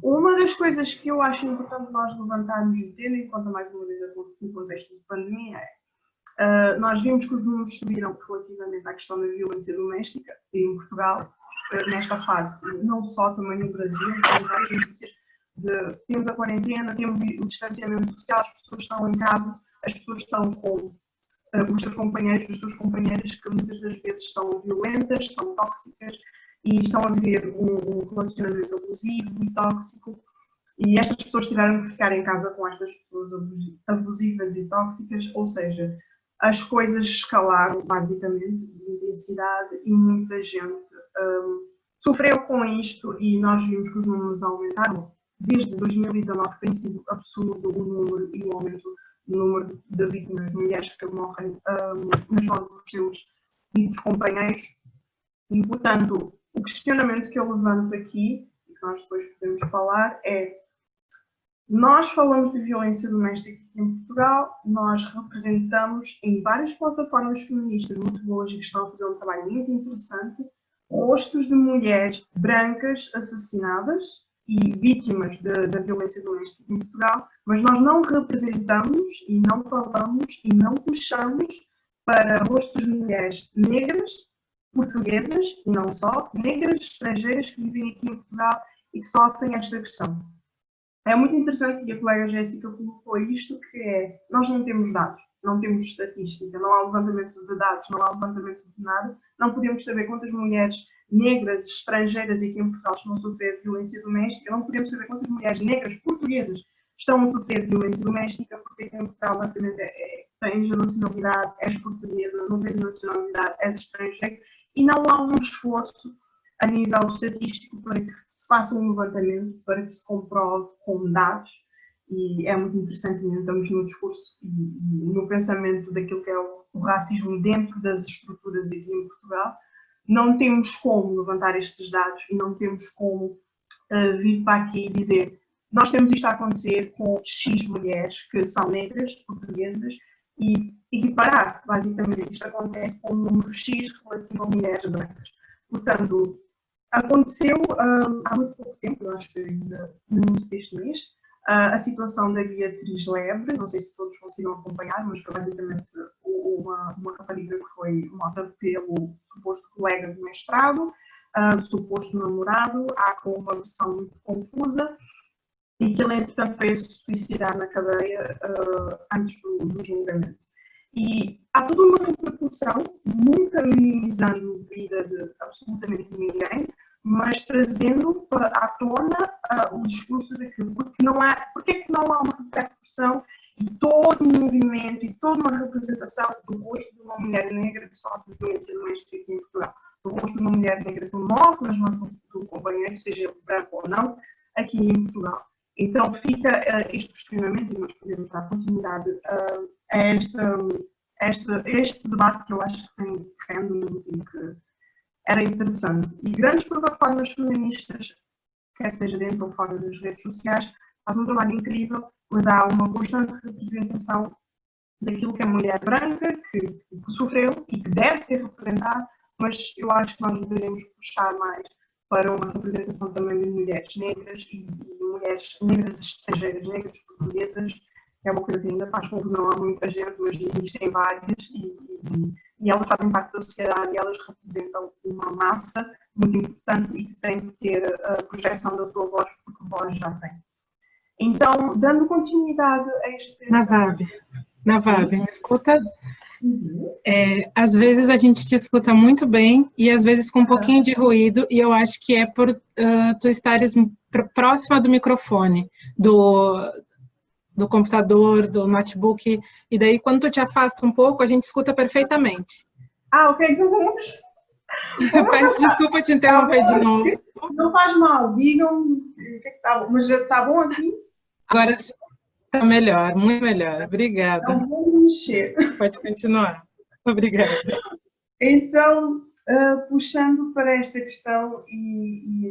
Speaker 4: uma das coisas que eu acho importante nós levantarmos e tendo em conta mais uma vez o contexto de pandemia é, nós vimos que os números subiram relativamente à questão da violência doméstica em Portugal, nesta fase, não só também no Brasil, temos várias notícias temos a quarentena, temos o distanciamento social, as pessoas estão em casa, as pessoas estão com os seus companheiros, as suas companheiras que muitas das vezes estão violentas, estão tóxicas e estão a viver um relacionamento abusivo e tóxico e estas pessoas tiveram que ficar em casa com estas pessoas abusivas e tóxicas, ou seja, as coisas escalaram basicamente de intensidade e muita gente sofreu com isto e nós vimos que os números aumentaram desde 2019, tem sido absurdo o número e o aumento do número de vítimas de mulheres que morrem nas mãos dos seus ditos companheiros. E, portanto, o questionamento que eu levanto aqui, e que nós depois podemos falar, é: nós falamos de violência doméstica aqui em Portugal, nós representamos em várias plataformas feministas muito boas e que estão a fazer um trabalho muito interessante, rostos de mulheres brancas assassinadas e vítimas da violência doméstica em Portugal, mas nós não representamos e não falamos e não puxamos para rostos de mulheres negras, portuguesas, e não só, negras, estrangeiras que vivem aqui em Portugal e que sofrem esta questão. É muito interessante, e a colega Jéssica colocou isto, que é, nós não temos dados, não temos estatística, não há levantamento de dados, não há levantamento de nada, não podemos saber quantas mulheres negras, estrangeiras e aqui em Portugal estão a sofrer violência doméstica, não podemos saber quantas mulheres negras, portuguesas, estão a sofrer violência doméstica, porque aqui em Portugal basicamente tens a nacionalidade, és portuguesa, não tens a nacionalidade, és estrangeiro, e não há um esforço a nível estatístico para que se faça um levantamento, para que se comprove com dados, e é muito interessante, estamos no discurso e no pensamento daquilo que é o racismo dentro das estruturas aqui em Portugal. Não temos como levantar estes dados e não temos como vir para aqui e dizer: nós temos isto a acontecer com X mulheres que são negras, portuguesas, e equiparar, basicamente, isto acontece com um número X relativo a mulheres brancas. Portanto, aconteceu há muito pouco tempo, eu acho que ainda no início deste mês, a situação da Beatriz Lebre, não sei se todos conseguiram acompanhar, mas foi basicamente uma rapariga que foi morta pelo suposto colega de mestrado, suposto namorado, há com uma versão muito confusa, e que ele, entretanto, veio se suicidar na cadeia antes do julgamento. E há toda uma repercussão, nunca minimizando a vida de absolutamente ninguém, mas trazendo à tona o discurso daquilo, porque é que não há uma repercussão e todo um movimento e toda uma representação do rosto de uma mulher negra que sofre violência doméstica aqui em Portugal, do rosto de uma mulher negra que morre nas mãos do companheiro, seja ele branco ou não, aqui em Portugal. Então fica este questionamento e nós podemos dar continuidade a este debate que eu acho que tem rendo e que era interessante. E grandes plataformas feministas, quer seja dentro ou fora das redes sociais, fazem um trabalho incrível, mas há uma constante representação daquilo que é mulher branca, que sofreu e que deve ser representada, mas eu acho que nós deveríamos puxar mais para uma representação também de mulheres negras e mulheres negras estrangeiras, negras portuguesas, que é uma coisa que ainda faz confusão a muita gente, mas existem várias e e elas fazem parte da sociedade e elas representam uma massa muito importante e que tem que ter a projeção da sua voz, porque voz já tem. Então, dando continuidade a este...
Speaker 1: Navabe, me escuta? Às vezes a gente te escuta muito bem e às vezes com um pouquinho de ruído, e eu acho que é por tu estares próxima do microfone, do computador, do notebook, e daí quando tu te afasta um pouco, a gente escuta perfeitamente.
Speaker 4: Ok, então vamos...
Speaker 1: Peço desculpa te interromper de novo.
Speaker 4: Não faz mal, digam o que é que está bom, mas está bom assim?
Speaker 1: Agora está melhor, muito melhor. Obrigada.
Speaker 4: Então vamos mexer.
Speaker 1: Pode continuar. Obrigada.
Speaker 4: Então, puxando para esta questão e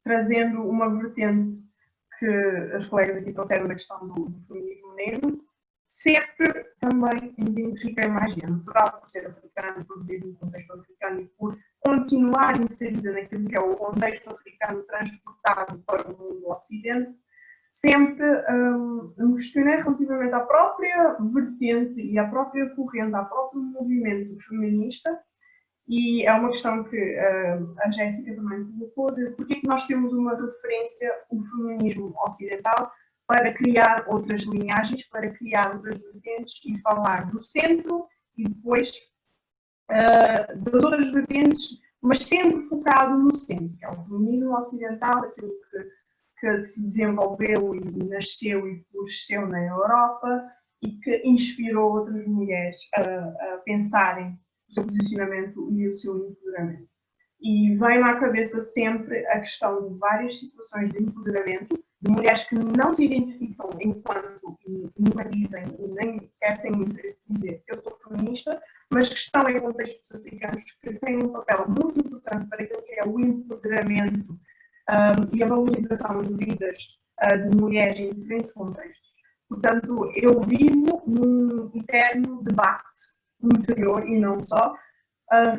Speaker 4: trazendo uma vertente que as colegas aqui trouxeram da questão do feminismo negro, sempre também identifiquei mais natural por ser africano, por viver no contexto africano e por continuar inserida naquilo que é o contexto africano transportado para o mundo ocidente, sempre me questionei relativamente à própria vertente e à própria corrente, ao próprio movimento feminista, e é uma questão que a Jéssica também colocou, de porque é que nós temos uma referência, o feminismo ocidental, para criar outras linhagens, para criar outras vertentes e falar do centro e depois das outras vertentes, mas sempre focado no centro, que é o feminismo ocidental, aquilo que se desenvolveu e nasceu e floresceu na Europa e que inspirou outras mulheres a pensarem o seu posicionamento e o seu empoderamento. E vem-me à cabeça sempre a questão de várias situações de empoderamento de mulheres que não se identificam enquanto, e nunca dizem e nem sequer têm interesse de dizer eu sou feminista, mas que estão em contextos africanos que têm um papel muito importante para aquilo que é o empoderamento e a valorização de vidas de mulheres em diferentes contextos. Portanto, eu vivo num eterno debate interior e não só,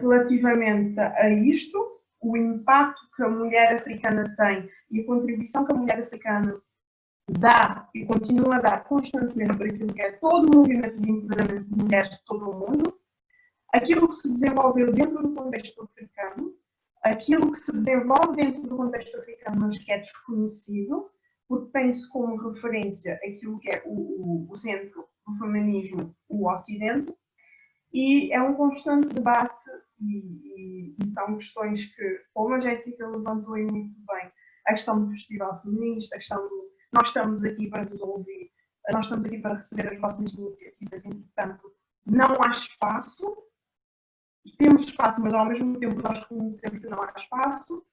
Speaker 4: relativamente a isto, o impacto que a mulher africana tem e a contribuição que a mulher africana dá e continua a dar constantemente para aquilo que é todo o movimento de empoderamento de mulheres de todo o mundo, aquilo que se desenvolveu dentro do contexto africano, aquilo que se desenvolve dentro do contexto africano, mas que é desconhecido, porque tem-se como referência aquilo que é o centro do feminismo, o Ocidente, e é um constante debate e são questões que, como a Jéssica levantou aí muito bem, a questão do festival feminista, a questão do nós estamos aqui para nos ouvir, nós estamos aqui para receber as vossas iniciativas, entretanto, não há espaço, temos espaço, mas ao mesmo tempo nós reconhecemos que não há espaço,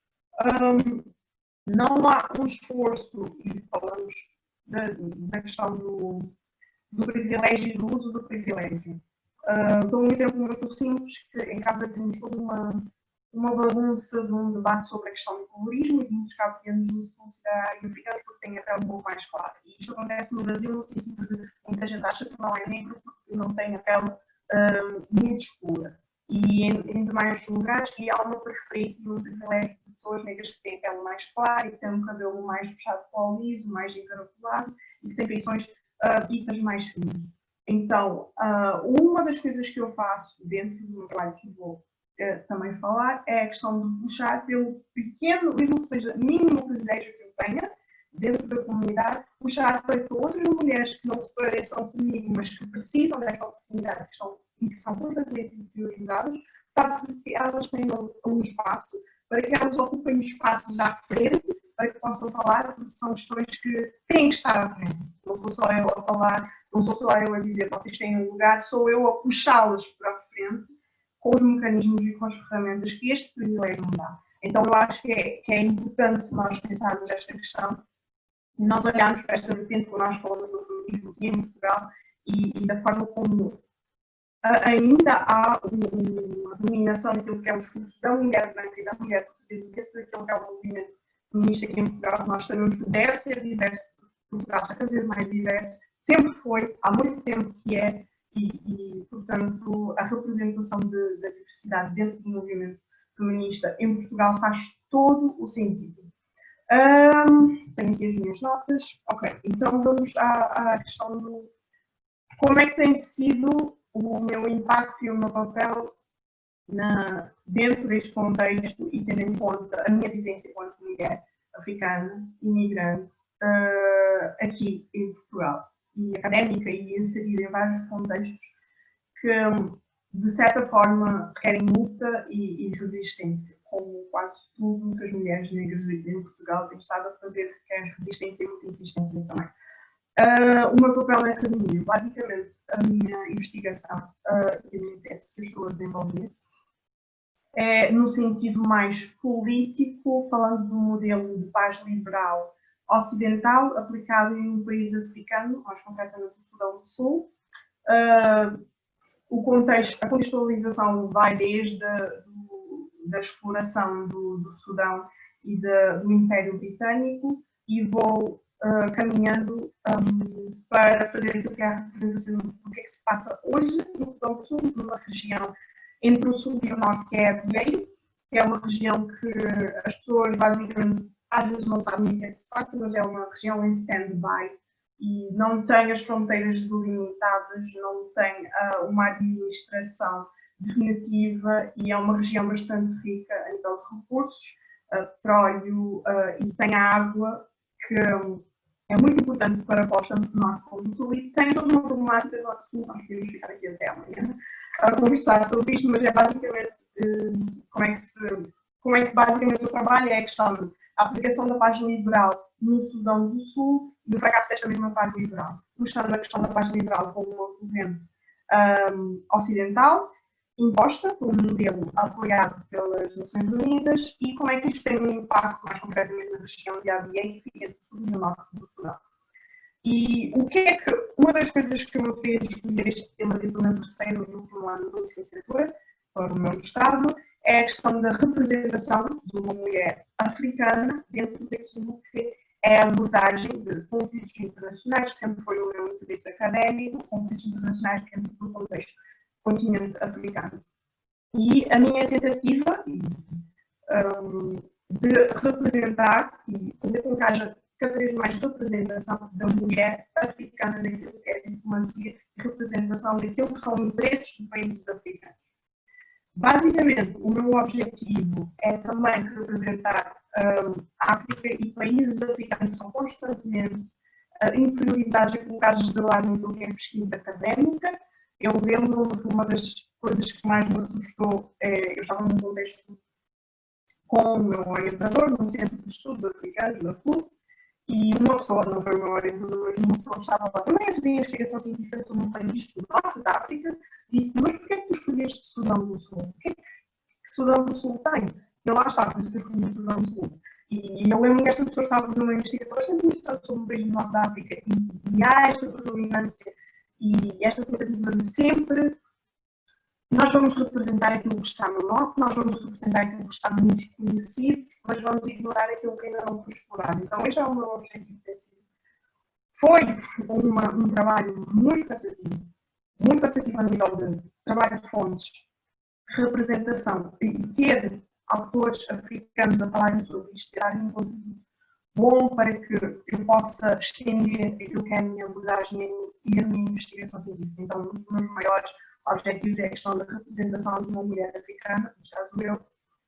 Speaker 4: não há um esforço, e falamos da questão do privilégio e do uso do privilégio. Dou um exemplo muito simples, que em casa temos toda uma bagunça de um debate sobre a questão do colorismo e muitos cabo-verdianos nos considerar africanos porque têm a pele um pouco mais clara. E isto acontece no Brasil no sentido de muita gente acha que não é negro porque não tem a pele muito escura. E em demais lugares, e há uma preferência e um privilégio de pessoas negras que têm a pele mais clara e que têm um cabelo mais puxado para o liso, mais encaracolado e que têm feições pitas mais finas. Então, uma das coisas que eu faço dentro do meu trabalho que vou também falar é a questão de puxar pelo pequeno, mesmo que seja mínimo privilégio que eu tenha dentro da comunidade, puxar para que outras mulheres que não se pareçam comigo, mas que precisam desta oportunidade e que são constantemente priorizadas, para que elas tenham um espaço, para que elas ocupem espaços à frente, para que possam falar, porque são questões que têm que estar à frente. Não sou só eu a falar, não sou só eu a dizer vocês têm um lugar, sou eu a puxá-las para a frente com os mecanismos e com as ferramentas que este privilégio me dá. Então eu acho que é importante nós pensarmos esta questão e nós olharmos para esta vertente que nós falamos do feminismo aqui em Portugal e da forma como ainda há uma dominação daquilo que é o discurso da mulher branca e da mulher portuguesa dentro daquilo que é o movimento feminista aqui em Portugal. Nós sabemos que deve ser diverso, Portugal está cada vez mais diverso, sempre foi, há muito tempo que é, e portanto, a representação da diversidade dentro do movimento feminista em Portugal faz todo o sentido. Tenho aqui as minhas notas. Ok, então vamos à questão do como é que tem sido o meu impacto e o meu papel dentro deste contexto e tendo em conta a minha vivência enquanto mulher africana, imigrante, aqui em Portugal, e académica e inserida em vários contextos que, de certa forma, requerem luta e resistência, como quase tudo que as mulheres negras aqui em Portugal têm estado a fazer, requer resistência e muita insistência também. O meu papel na academia, basicamente, a minha investigação e a minha tese que eu estou a desenvolver é no sentido mais político, falando do modelo de paz liberal ocidental aplicado em um país africano, mais concretamente no Sudão do Sul. O contexto, a contextualização vai desde da exploração do Sudão e do Império Britânico e vou caminhando para fazer aquilo que é a representação do que é que se passa hoje no Sudão do Sul, numa região entre o Sul e o Norte, que é a Abyei, que é uma região que as pessoas basicamente às vezes não sabem o que é que se passa, mas é uma região em stand-by e não tem as fronteiras delimitadas, não tem uma administração definitiva e é uma região bastante rica a nível de recursos, petróleo e tem água, que é muito importante para a costa do Norte como do Sul e tem toda uma problemática do Norte-Sul. Nós podemos ficar aqui até amanhã a conversar sobre isto, mas é basicamente como é que basicamente o trabalho é a questão da aplicação da paz liberal no Sudão do Sul e o fracasso desta mesma paz liberal, mostrando a questão da paz liberal como uma corrente ocidental, imposta por um modelo apoiado pelas Nações Unidas e como é que isto tem um impacto mais concretamente na região de Abyei, que fica entre o Sul e o Norte do Sudão. E o que é que, uma das coisas que me fez escolher este tema desde o meu terceiro e último ano de licenciatura para o meu mestrado é a questão da representação de uma mulher africana dentro daquilo que é a abordagem de conflitos internacionais, que sempre foi o meu interesse académico, conflitos internacionais dentro do contexto do continente africano. E a minha tentativa de representar e fazer com que haja cada vez mais representação da mulher africana naquilo que é a diplomacia e representação daquilo que são interesses de países africanos. Basicamente, o meu objetivo é também representar a África e países africanos que são constantemente inferiorizados e colocados de lado naquilo que é pesquisa académica. Eu lembro de uma das coisas que mais me assustou, eu estava num contexto com o meu orientador, num centro de estudos africanos, da FLU, e uma pessoa, não foi o meu orientador, mas uma pessoa que estava lá também a fazer investigação científica sobre um país do norte da África, disse: mas porquê que tu escolheste Sudão do Sul? O que é que Sudão do Sul tem? E lá está, por isso que eu escolhi Sudão do Sul. E eu lembro que esta pessoa estava fazendo uma investigação bastante interessante sobre o país do norte da África e há esta predominância e esta tentativa de sempre nós vamos representar aquilo que está no norte, nós vamos representar aquilo que está nos conhecidos, mas vamos ignorar aquilo que ainda não foi explorado. Então, este é o meu objetivo. Foi um trabalho muito cansativo a nível de trabalho de fontes, representação e ter autores africanos a falarem sobre isto, tirarem um conteúdo bom para que eu possa estender aquilo que é a minha abordagem e a minha investigação científica. Então, um dos meus maiores objetivos é a questão da representação de uma mulher africana, no caso meu,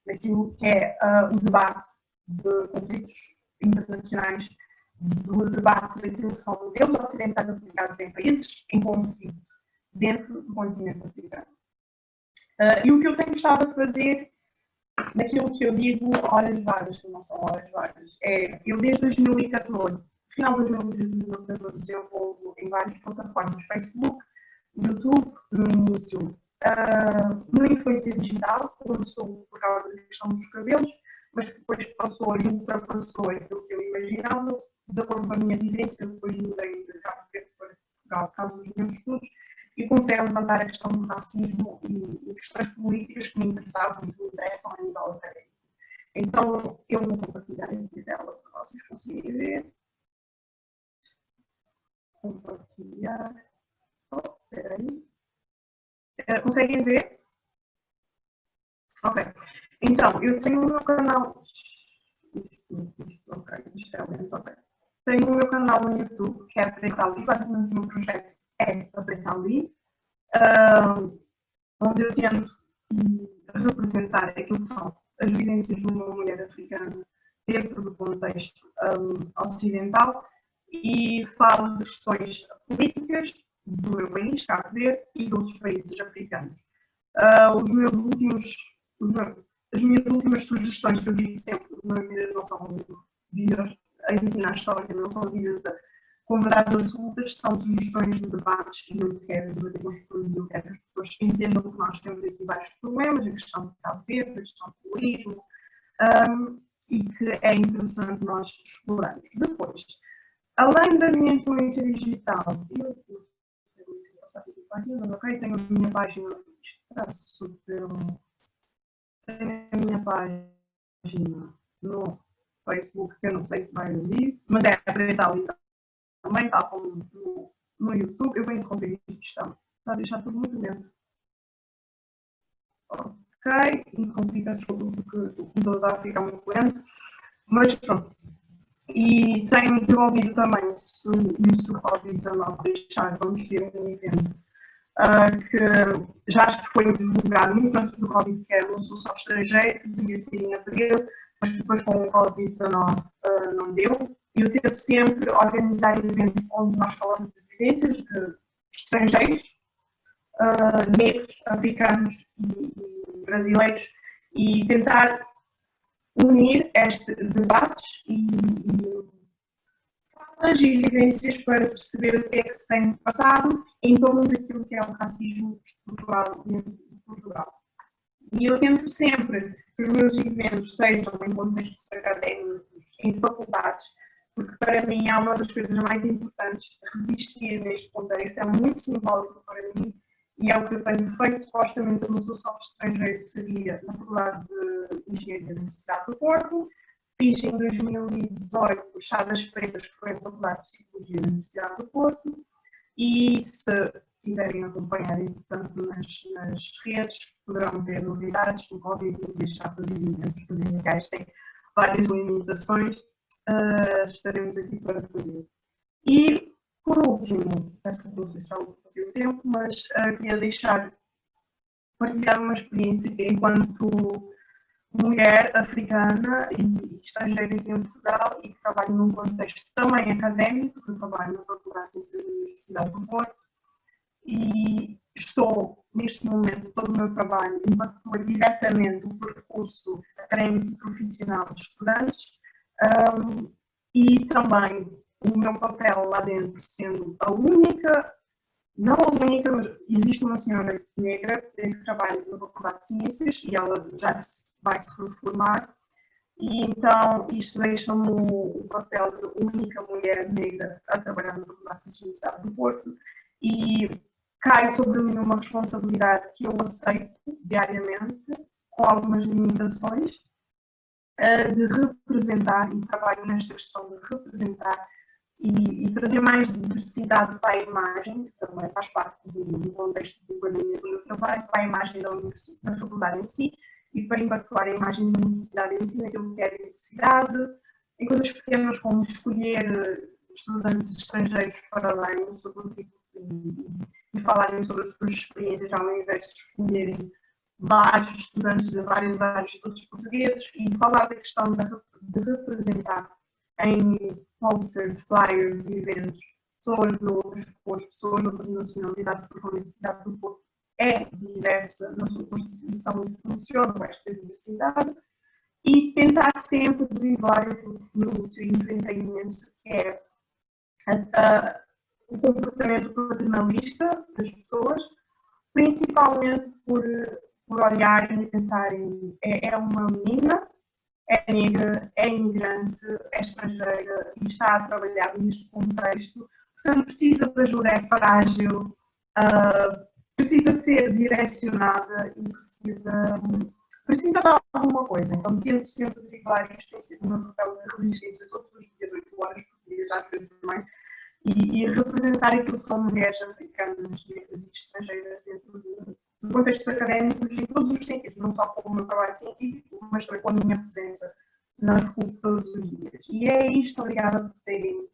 Speaker 4: naquilo que é o debate de conflitos internacionais, do debate daquilo que são modelos ocidentais aplicados em países em conflito dentro do continente africano. E o que eu tenho estado a fazer naquilo que eu digo horas vagas, que não são horas vagas, é eu desde 2014, final de 2014, eu vou em várias plataformas, Facebook, YouTube, no início, no influência digital, começou por causa da questão dos cabelos, mas depois passou e ultrapassou aquilo que eu imaginava, de acordo com a minha vivência, depois mudei de Cabo Verde para Portugal, por causa dos meus estudos, e comecei a levantar a questão do racismo e questões políticas que me interessavam e que me interessam a nível académico. Então, eu vou compartilhar aqui dela para vocês conseguirem ver. Compartilhar. Espera aí. Conseguem ver? Ok. Então, eu tenho o meu canal. Isto é lento, ok. Tenho o meu canal no YouTube, que é Aprender Ali. Basicamente, o meu projeto é Aprender Ali. onde eu tento representar aquilo que são as vivências de uma mulher africana dentro do contexto ocidental e falo de questões políticas do meu país, Cabo Verde, e de outros países africanos. As minhas últimas sugestões que eu digo sempre na vida não são vídeos a ensinar história, não são vídeos com verdades absolutas, são sugestões de debates e eu quero debater com as pessoas e eu quero que as pessoas entendam que nós temos aqui vários problemas, a questão de Cabo Verde, a questão do turismo, e que é interessante nós explorarmos. Depois, além da minha influência digital, tenho a minha página no Facebook, que eu não sei se vai ouvir, mas é preta ali também, tal como no YouTube. Eu vou interromper a questão, para deixar tudo muito lento. Ok, interrompi, peço desculpa porque o computador está a ficar muito lento, mas pronto. E tenho desenvolvido também, se o Covid-19 deixar, vamos ter um evento que já foi divulgado muito antes do Covid, que era uma solução estrangeira, que devia ser em abril, mas depois com o Covid-19 não deu. E eu tento sempre organizar eventos onde nós falamos de vivências de estrangeiros, negros, africanos e brasileiros, e tentar unir estes debates e falas e vivências para perceber o que é que se tem passado em torno daquilo que é o racismo estrutural dentro de Portugal. E eu tento sempre que os meus eventos sejam em contextos académicos, em faculdades, porque para mim é uma das coisas mais importantes resistir neste contexto, é muito simbólico para mim e é o que eu tenho feito. Supostamente eu não sou só estrangeiro, seria na Faculdade de Engenharia da Universidade do Porto, fiz em 2018 Chadas Pretas, que foi a Faculdade de Psicologia da Universidade do Porto, e se quiserem acompanhar, portanto, nas redes, poderão ver novidades. No Covid não deixar fazer eventos presenciais, tem várias limitações, estaremos aqui para fazer. E, por último, peço que não sei se já passei o tempo, mas queria partilhar uma experiência que, enquanto mulher africana e estrangeira aqui em Portugal e que trabalho num contexto também académico, que eu trabalho na Faculdade de Ciências da Universidade do Porto, e estou, neste momento, todo o meu trabalho impactua diretamente o percurso académico e profissional de estudantes, e também o meu papel lá dentro sendo a única, não a única, mas existe uma senhora negra que trabalha na Faculdade de Ciências e ela já vai se reformar, e então isto deixa-me o papel de única mulher negra a trabalhar na Faculdade de Ciências da Universidade do Porto, e cai sobre mim uma responsabilidade que eu aceito diariamente, com algumas limitações, de representar, e trabalho nesta questão de representar e trazer mais diversidade para a imagem, que também faz parte do contexto do enquadramento do meu trabalho, para a imagem da faculdade em si, e para impactar a imagem da universidade em si, naquilo que é a diversidade, em coisas pequenas como escolher estudantes estrangeiros para lerem sobre o tipo e falarem sobre as suas experiências, ao invés de escolherem vários estudantes de várias áreas, todos portugueses, e falar da questão de representar em posters, flyers e eventos pessoas de outros cores, pessoas de outra nacionalidade, porque a Universidade do Porto é diversa na sua constituição e funciona esta diversidade, e tentar sempre derivar aquilo que no início enfrentei imenso, que é o comportamento paternalista das pessoas, principalmente por olharem e pensarem é uma menina, é negra, é imigrante, é estrangeira e está a trabalhar neste contexto, portanto precisa de ajuda, é frágil, precisa ser direcionada e precisa de alguma coisa. Então tento sempre derivar isto em uma papel de resistência todos os dias, 8 horas por dia, às vezes mais, e representar aquilo que são mulheres africanas, negras e estrangeiras dentro de contextos académicos em todos os sentidos, não só com o meu trabalho científico, mas também com a minha presença na faculdade todos os dias. E é isto, obrigada por terem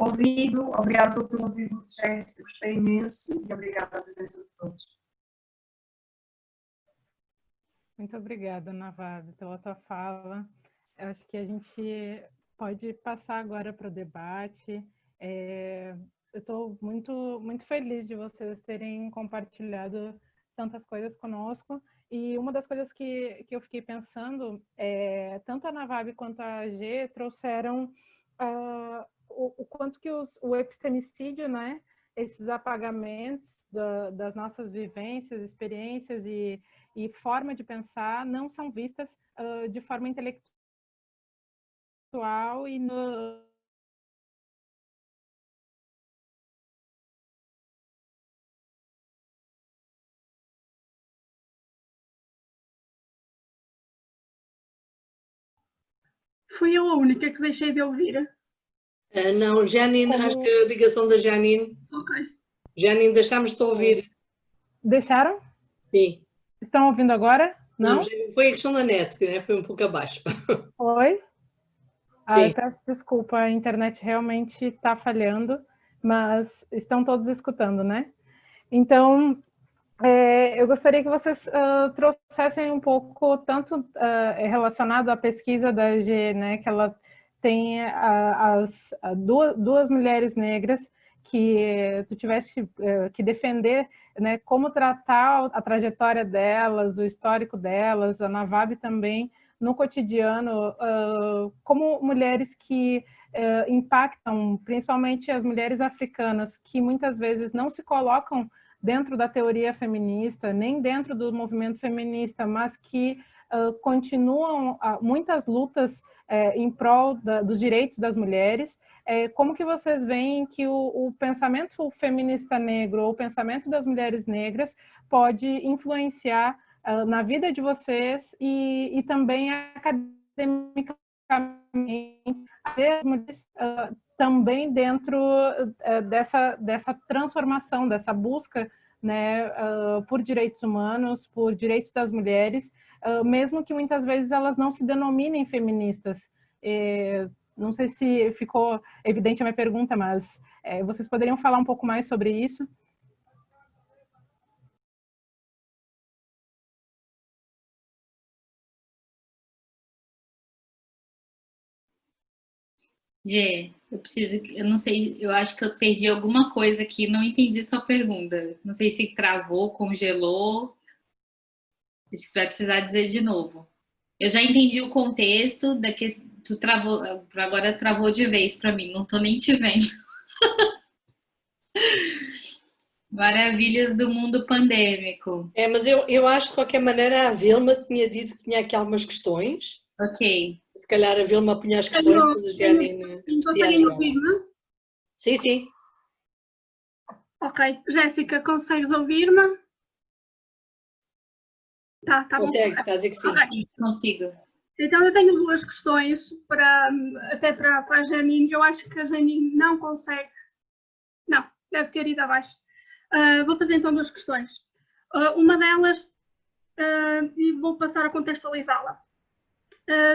Speaker 4: ouvido. Obrigada por ter ouvido, Jéssica, gostei imenso e obrigada pela presença de todos.
Speaker 1: Muito obrigada, Navabi, pela tua fala. Eu acho que a gente pode passar agora para o debate. Eu estou muito feliz de vocês terem compartilhado tantas coisas conosco. E uma das coisas que eu fiquei pensando, tanto a Navabi quanto a G trouxeram o quanto que o epistemicídio, né, esses apagamentos das nossas vivências, experiências e forma de pensar não são vistas de forma intelectual e
Speaker 5: Fui eu a única que deixei de ouvir.
Speaker 3: Não, Janine, acho que a ligação da Janine.
Speaker 5: Ok.
Speaker 3: Janine, deixámos de ouvir.
Speaker 1: Deixaram?
Speaker 3: Sim.
Speaker 1: Estão ouvindo agora? Não?
Speaker 3: Foi a questão da net, que foi um pouco abaixo.
Speaker 1: Oi?
Speaker 3: Sim.
Speaker 1: Eu peço desculpa, a internet realmente está falhando, mas estão todos escutando, né? Então, eu gostaria que vocês trouxessem um pouco, tanto relacionado à pesquisa da G, né, que ela tem as duas mulheres negras que tu tiveste que defender, né, como tratar a trajetória delas, o histórico delas, a Navabi também, no cotidiano, como mulheres que impactam, principalmente as mulheres africanas, que muitas vezes não se colocam dentro da teoria feminista, nem dentro do movimento feminista, mas que continuam muitas lutas em prol dos direitos das mulheres. Como que vocês veem que o pensamento feminista negro, ou o pensamento das mulheres negras, pode influenciar na vida de vocês e também academicamente as mulheres também dentro dessa transformação, dessa busca, né, por direitos humanos, por direitos das mulheres, mesmo que muitas vezes elas não se denominem feministas. Não sei se ficou evidente a minha pergunta, mas vocês poderiam falar um pouco mais sobre isso?
Speaker 2: Gê, eu não sei, eu acho que eu perdi alguma coisa aqui, não entendi sua pergunta. Não sei se travou, congelou. Acho que você vai precisar dizer de novo. Eu já entendi o contexto da que tu travou, agora travou de vez para mim, não tô nem te vendo. Maravilhas do mundo pandêmico.
Speaker 3: Mas eu acho de qualquer maneira a Vilma tinha dito que tinha aqui algumas questões.
Speaker 2: Ok.
Speaker 3: Se calhar a Vilma punha as questões, depois a Janine.
Speaker 5: Conseguem ouvir-me?
Speaker 3: Sim, sim.
Speaker 5: Ok. Jéssica, consegues ouvir-me? Tá bom.
Speaker 3: Consegue, está a dizer que sim.
Speaker 5: Okay.
Speaker 2: Consigo.
Speaker 5: Então eu tenho duas questões até para a Janine. Eu acho que a Janine não consegue. Não, deve ter ido abaixo. Vou fazer então duas questões. Uma delas, e vou passar a contextualizá-la.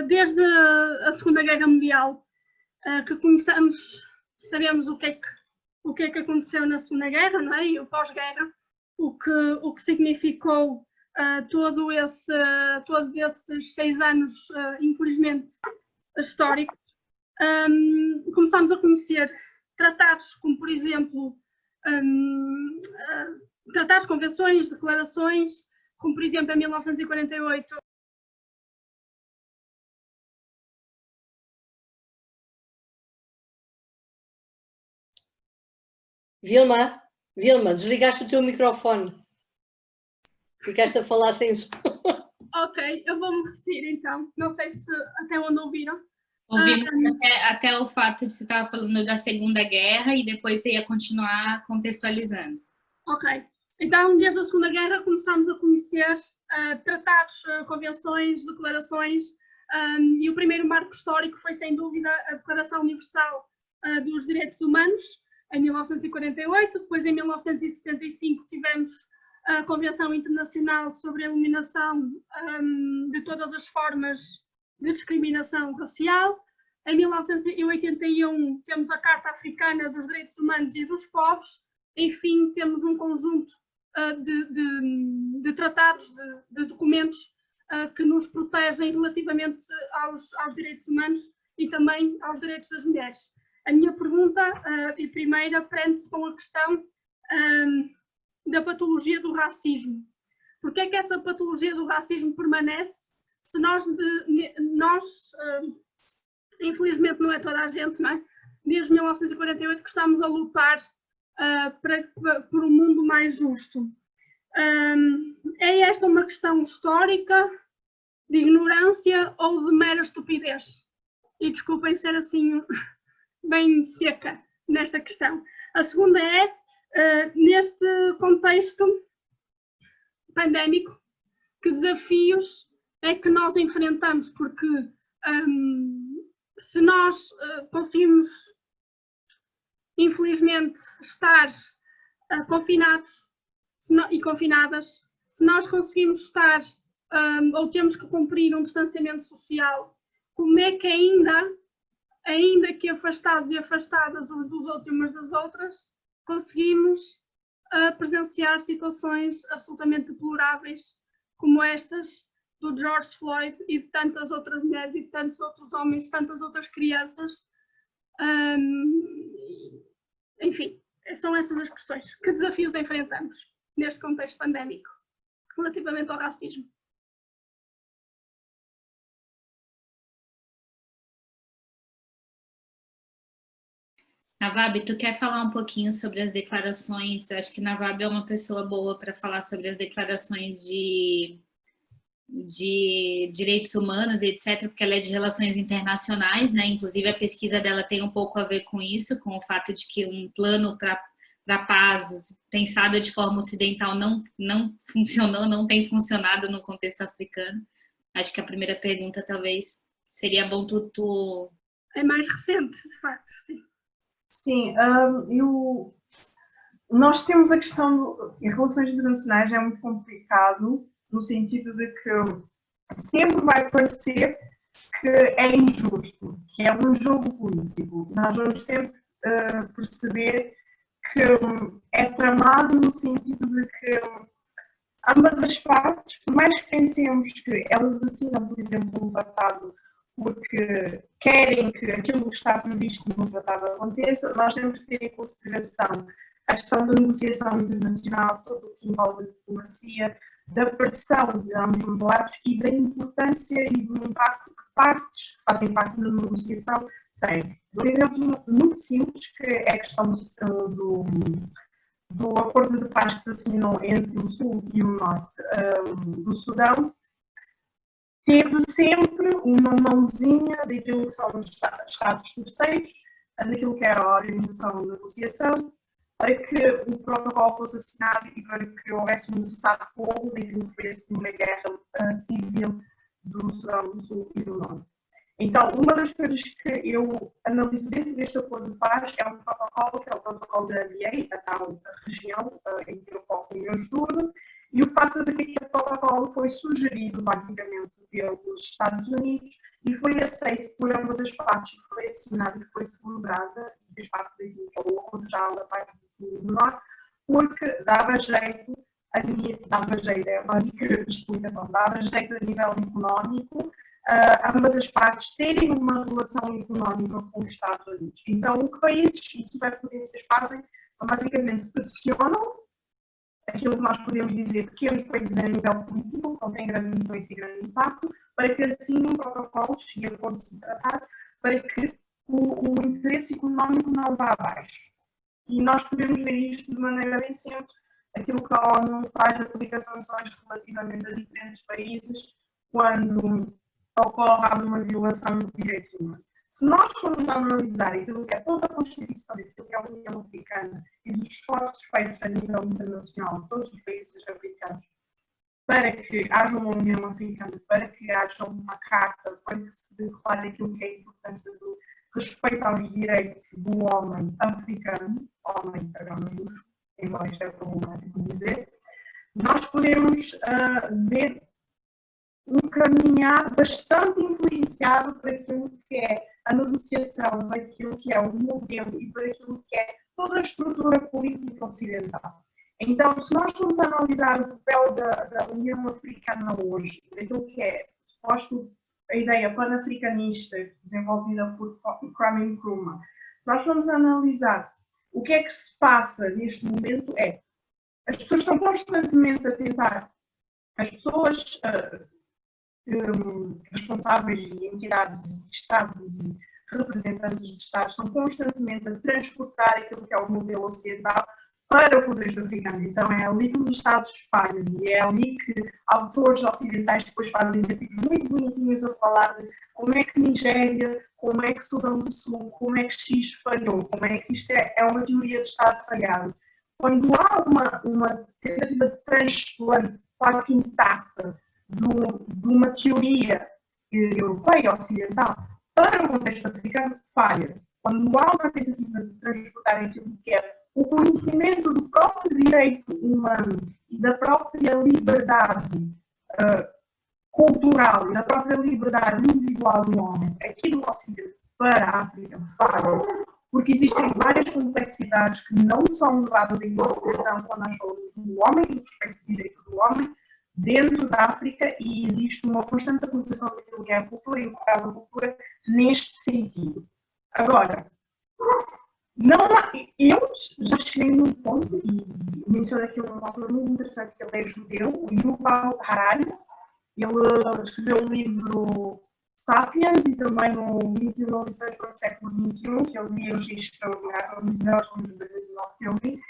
Speaker 5: Desde a Segunda Guerra Mundial, que conhecemos, sabemos o que é que aconteceu na Segunda Guerra, não é? E o pós-guerra, o que significou todos esses 6 anos, infelizmente, históricos. Começámos a conhecer tratados como, por exemplo, tratados, convenções, declarações, como, por exemplo, em 1948,
Speaker 3: Vilma, desligaste o teu microfone. Ficaste a falar sem som.
Speaker 5: Ok, eu vou-me repetir então. Não sei se até onde ouviram.
Speaker 2: Ouvimos até o fato de você estar falando da Segunda Guerra e depois você ia continuar contextualizando.
Speaker 5: Ok. Então, desde a Segunda Guerra começámos a conhecer tratados, convenções, declarações, e o primeiro marco histórico foi, sem dúvida, a Declaração Universal dos Direitos Humanos, em 1948. Depois, em 1965, tivemos a Convenção Internacional sobre a Eliminação de todas as formas de discriminação racial. Em 1981 temos a Carta Africana dos Direitos Humanos e dos Povos. Enfim, temos um conjunto de tratados, de documentos que nos protegem relativamente aos direitos humanos e também aos direitos das mulheres. A minha pergunta, e primeira, prende-se com a questão da patologia do racismo. Por que é que essa patologia do racismo permanece se nós infelizmente não é toda a gente, não é? Desde 1948 que estamos a lutar por um mundo mais justo. É esta uma questão histórica, de ignorância ou de mera estupidez? E desculpem ser assim bem seca nesta questão. A segunda é, neste contexto pandémico, que desafios é que nós enfrentamos? Porque se nós conseguimos, infelizmente, estar confinados e confinadas, se nós conseguimos estar ou temos que cumprir um distanciamento social, como é que ainda que afastados e afastadas uns dos outros e umas das outras, conseguimos presenciar situações absolutamente deploráveis como estas do George Floyd e de tantas outras mulheres e de tantos outros homens, tantas outras crianças. Enfim, são essas as questões. Que desafios enfrentamos neste contexto pandémico relativamente ao racismo?
Speaker 2: Navab, tu quer falar um pouquinho sobre as declarações? Eu acho que Navab é uma pessoa boa para falar sobre as declarações de direitos humanos, etc., porque ela é de relações internacionais, né? Inclusive a pesquisa dela tem um pouco a ver com isso, com o fato de que um plano para paz pensado de forma ocidental não funcionou, não tem funcionado no contexto africano. Acho que a primeira pergunta talvez seria bom tu...
Speaker 5: É mais recente, de facto, sim.
Speaker 4: Sim, nós temos a questão em relações internacionais é muito complicado no sentido de que sempre vai parecer que é injusto, que é um jogo político. Nós vamos sempre perceber que é tramado no sentido de que ambas as partes, por mais que pensemos que elas assinam, por exemplo, um tratado porque querem que aquilo que está previsto no tratado aconteça, nós temos que ter em consideração a questão da negociação internacional, tudo o que envolve a diplomacia, da pressão de ambos os lados e da importância e do impacto que partes que fazem parte da negociação têm. Um exemplo muito simples, que é a questão do acordo de paz que se assinou entre o Sul e o Norte do Sudão, teve sempre uma mãozinha daquilo que são os Estados terceiros, daquilo que é a organização de negociação, para que o protocolo fosse assinado e para que houvesse um cessar-fogo daquilo que foi a Segunda Guerra Civil do Sudão do Sul e do Norte. Então, uma das coisas que eu analiso dentro deste acordo de paz é um protocolo, que é o protocolo da ABA, a tal região em que eu foco o meu estudo, e o fato de que aquele protocolo foi sugerido, basicamente, pelos Estados Unidos e foi aceito por ambas as partes, foi assinado e foi celebrada, e fez parte daquilo que é o acordo já da parte do Sul e do Norte, porque dava jeito, é a básica explicação, dava jeito a nível económico, ambas as partes terem uma relação económica com os Estados Unidos. Então, o que países e superpotências fazem, basicamente pressionam aquilo que nós podemos dizer pequenos países a nível político, que não têm grande influência e grande impacto, para que assinem protocolos e acordos de tratados, para que o interesse económico não vá abaixo. E nós podemos ver isto de maneira bem simples, aquilo que a ONU faz aplicar sanções relativamente a diferentes países quando ocorre alguma violação de direitos humanos. Se nós formos analisar aquilo que é toda a Constituição, aquilo que é a União Africana e dos esforços feitos a nível internacional de todos os países africanos para que haja uma União Africana, para que haja uma carta, para que se declare aquilo que é a importância do respeito aos direitos do homem africano, homem maiúsculo, embora isto é problemático dizer, nós podemos ver um caminhar bastante influenciado por aquilo que é a negociação, por aquilo que é o modelo e por aquilo que é toda a estrutura política ocidental. Então, se nós formos analisar o papel da União Africana hoje, daquilo que é suposto a ideia pan-africanista desenvolvida por Kwame Nkrumah, se nós formos analisar o que é que se passa neste momento as pessoas estão constantemente a tentar, as pessoas responsáveis e entidades de Estado e representantes de Estado estão constantemente a transportar aquilo que é o modelo ocidental para o contexto africano. Então é ali que os Estados espalham e é ali que autores ocidentais depois fazem artigos muito bonitinhos a falar de como é que Nigéria, como é que Sudão do Sul, como é que X falhou, como é que isto é uma teoria de Estado falhado. Quando há uma tentativa de transplante quase que intacta de uma teoria europeia ocidental para o contexto africano, falha. Quando há uma tentativa de transportar aquilo que é o conhecimento do próprio direito humano e da própria liberdade cultural e da própria liberdade individual do homem aqui do Ocidente para a África, falha. Porque existem várias complexidades que não são levadas em consideração quando nós falamos do homem e do respeito do direito do homem dentro da África, e existe uma constante acusação daquilo que é a cultura e o papel da cultura neste sentido. Agora, eu já cheguei num ponto, e menciono aqui um autor muito interessante que ele é judeu, o Yuval Harari. Ele escreveu o livro Sapiens e também no 21 lições para o século XXI, que eu li hoje extraordinário, um dos melhores livros de 2019 que eu li.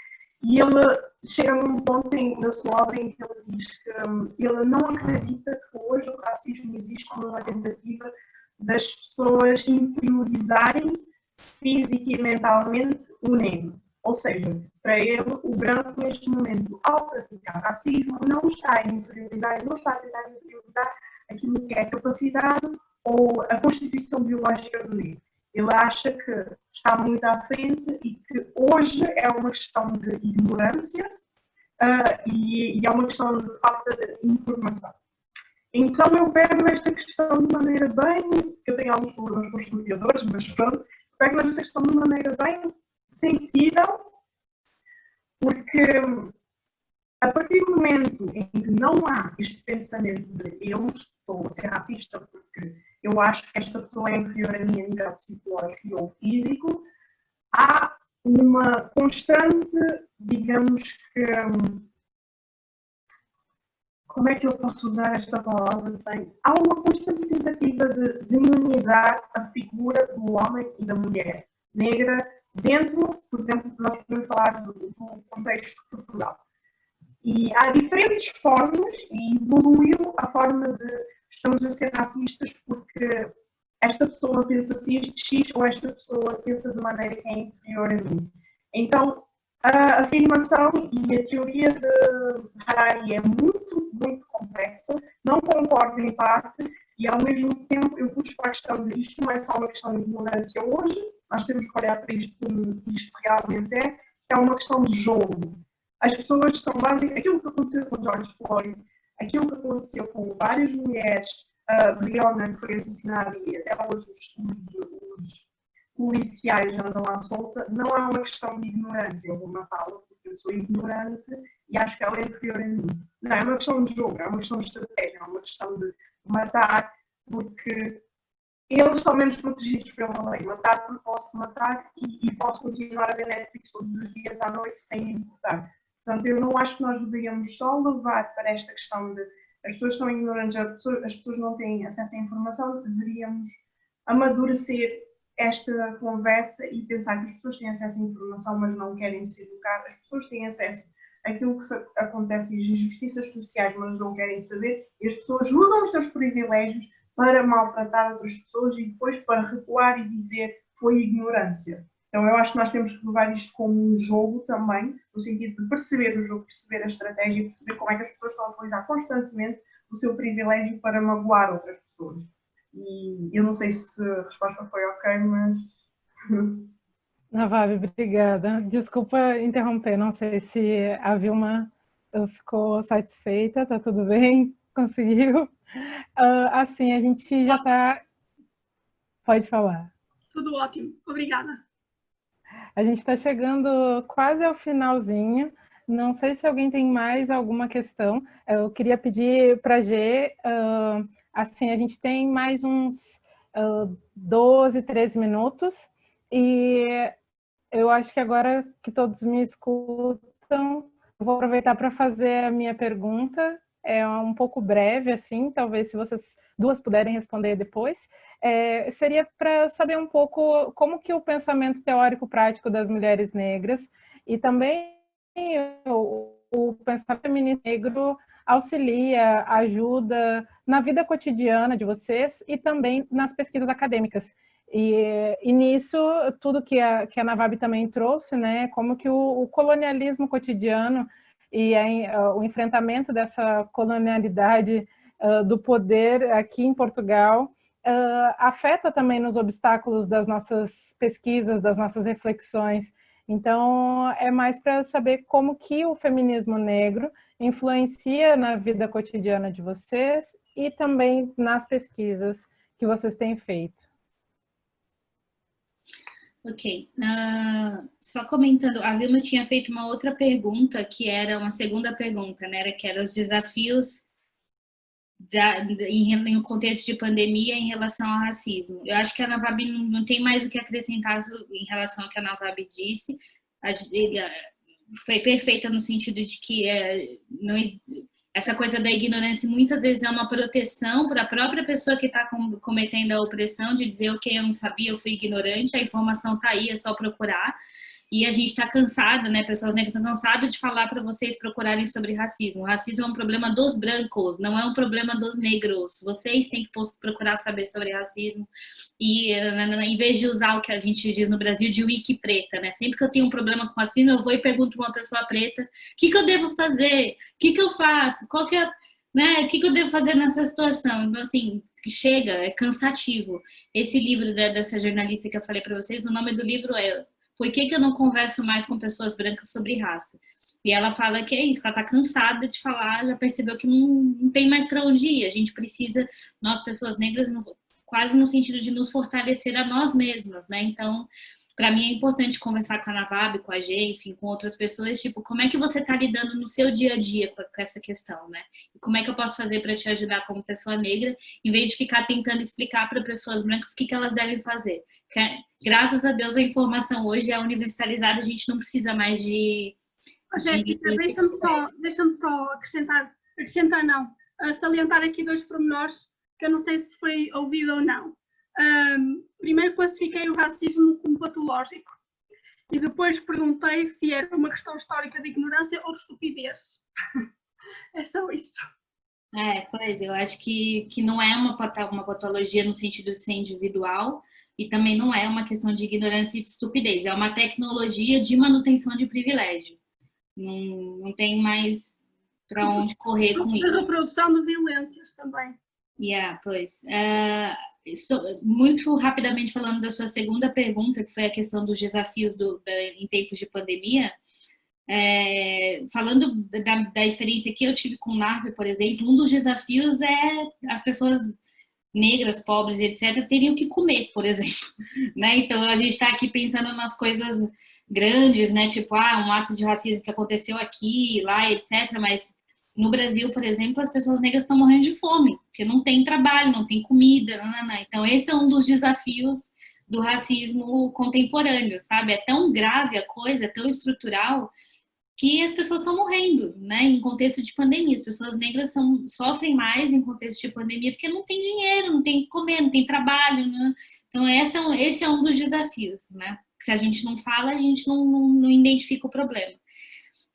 Speaker 4: E ele chega num ponto na sua obra em que ele diz que ele não acredita que hoje o racismo existe como uma tentativa das pessoas interiorizarem física e mentalmente o negro. Ou seja, para ele, o branco neste momento, ao praticar racismo, não está a interiorizar, não está a tentar interiorizar aquilo que é a capacidade ou a constituição biológica do negro. Ele acha que está muito à frente e que hoje é uma questão de ignorância e é uma questão de falta de informação. Então eu pego nesta questão de maneira bem, eu tenho alguns problemas com os historiadores, mas pronto, pego nesta questão de maneira bem sensível, porque a partir do momento em que não há este pensamento de eu estou a ser racista porque eu acho que esta pessoa é inferior a mim a nível psicológico ou físico, há uma constante, digamos que, como é que eu posso usar esta palavra? Há uma constante tentativa de demonizar a figura do homem e da mulher negra dentro, por exemplo, nós podemos falar do contexto cultural. E há diferentes formas, e evoluiu a forma de estamos a ser racistas porque esta pessoa pensa X ou esta pessoa pensa de maneira que é inferior a mim. Então, a afirmação e a teoria de Harari é muito, muito complexa, não concordo em parte, e ao mesmo tempo eu pus para a questão de isto não é só uma questão de ignorância hoje, nós temos que olhar para isto como isto realmente é uma questão de jogo. As pessoas estão basicamente, aquilo que aconteceu com George Floyd, aquilo que aconteceu com várias mulheres, Breonna, que foi assassinada e até hoje os policiais andam à solta, não é uma questão de ignorância, eu vou matá-la porque eu sou ignorante e acho que ela é inferior a mim. Não, é uma questão de jogo, é uma questão de estratégia, é uma questão de matar porque eles são menos protegidos pela lei. Matar porque posso matar e posso continuar a ver Netflix todos os dias à noite sem me importar. Portanto, eu não acho que nós deveríamos só levar para esta questão de as pessoas são ignorantes, as pessoas não têm acesso à informação, deveríamos amadurecer esta conversa e pensar que as pessoas têm acesso à informação, mas não querem se educar. As pessoas têm acesso àquilo que acontece em injustiças sociais, mas não querem saber. E as pessoas usam os seus privilégios para maltratar outras pessoas e depois para recuar e dizer foi ignorância. Então eu acho que nós temos que levar isto como um jogo também, no sentido de perceber o jogo, perceber a estratégia e perceber como é que as pessoas estão a utilizar constantemente o seu privilégio para magoar outras pessoas. E eu não sei se a resposta foi ok, mas...
Speaker 1: Navabi, obrigada. Desculpa interromper, não sei se a Vilma ficou satisfeita, tá tudo bem? Conseguiu? Assim, a gente já está... Pode falar.
Speaker 5: Tudo ótimo, obrigada.
Speaker 1: A gente está chegando quase ao finalzinho. Não sei se alguém tem mais alguma questão. Eu queria pedir para a Gê, assim, a gente tem mais uns 12, 13 minutos, e eu acho que agora que todos me escutam, eu vou aproveitar para fazer a minha pergunta. É um pouco breve, assim, talvez se vocês duas puderem responder depois. Seria para saber um pouco como que o pensamento teórico prático das mulheres negras e também o pensamento feminista negro auxilia, ajuda na vida cotidiana de vocês e também nas pesquisas acadêmicas. E nisso, tudo que a Navab também trouxe, né, como que o colonialismo cotidiano e o enfrentamento dessa colonialidade do poder aqui em Portugal afeta também nos obstáculos das nossas pesquisas, das nossas reflexões. Então, é mais para saber como que o feminismo negro influencia na vida cotidiana de vocês e também nas pesquisas que vocês têm feito.
Speaker 2: Ok. Só comentando, a Vilma tinha feito uma outra pergunta, que era uma segunda pergunta, né? Que era os desafios em um contexto de pandemia em relação ao racismo. Eu acho que a Navab não tem mais o que acrescentar em relação ao que a Navab disse. Foi perfeita no sentido de que essa coisa da ignorância muitas vezes é uma proteção para a própria pessoa que está cometendo a opressão, de dizer, ok, eu não sabia, eu fui ignorante, a informação está aí, é só procurar. E a gente está cansado, né? Pessoas negras estão cansadas de falar para vocês procurarem sobre racismo. O racismo é um problema dos brancos, não é um problema dos negros. Vocês têm que procurar saber sobre racismo. E em vez de usar o que a gente diz no Brasil de wiki preta, né? Sempre que eu tenho um problema com racismo, eu vou e pergunto para uma pessoa preta: o que eu devo fazer? O que eu faço? Qual que é, né? O que eu devo fazer nessa situação? Então, assim, chega, é cansativo. Esse livro dessa jornalista que eu falei para vocês, o nome do livro é Por que eu não converso mais com pessoas brancas sobre raça? E ela fala que é isso, que ela está cansada de falar, já percebeu que não tem mais para onde ir. A gente precisa, nós pessoas negras, quase no sentido de nos fortalecer a nós mesmas, né? Então, para mim é importante conversar com a Navab, com a Gê, enfim, com outras pessoas, tipo, como é que você está lidando no seu dia a dia com essa questão, né? E como é que eu posso fazer para te ajudar como pessoa negra, em vez de ficar tentando explicar para pessoas brancas o que elas devem fazer. Porque, graças a Deus, a informação hoje é universalizada, a gente não precisa mais de...
Speaker 5: Jéssica, deixa-me só acrescentar não, salientar aqui dois pormenores que eu não sei se foi ouvido ou não. Primeiro classifiquei o racismo como patológico e depois perguntei se era uma questão histórica de ignorância ou de estupidez. É só isso.
Speaker 2: Pois, eu acho que não é uma patologia no sentido de ser individual e também não é uma questão de ignorância e de estupidez, é uma tecnologia de manutenção de privilégio. Não tem mais para onde correr com isso.
Speaker 5: A reprodução de violências também.
Speaker 2: Pois. Muito rapidamente falando da sua segunda pergunta, que foi a questão dos desafios em tempos de pandemia, falando da experiência que eu tive com o NARP, por exemplo, um dos desafios é as pessoas negras, pobres, etc., teriam que comer, por exemplo, né? Então a gente está aqui pensando nas coisas grandes, né? Tipo, um ato de racismo que aconteceu aqui, lá, etc., mas no Brasil, por exemplo, as pessoas negras estão morrendo de fome, porque não tem trabalho, não tem comida, Então esse é um dos desafios do racismo contemporâneo, sabe? É tão grave a coisa, é tão estrutural, que as pessoas estão morrendo, né? Em contexto de pandemia. As pessoas negras sofrem mais em contexto de pandemia porque não tem dinheiro, não tem que comer, não tem trabalho, né? Então esse é um dos desafios, né? Se a gente não fala, a gente não identifica o problema.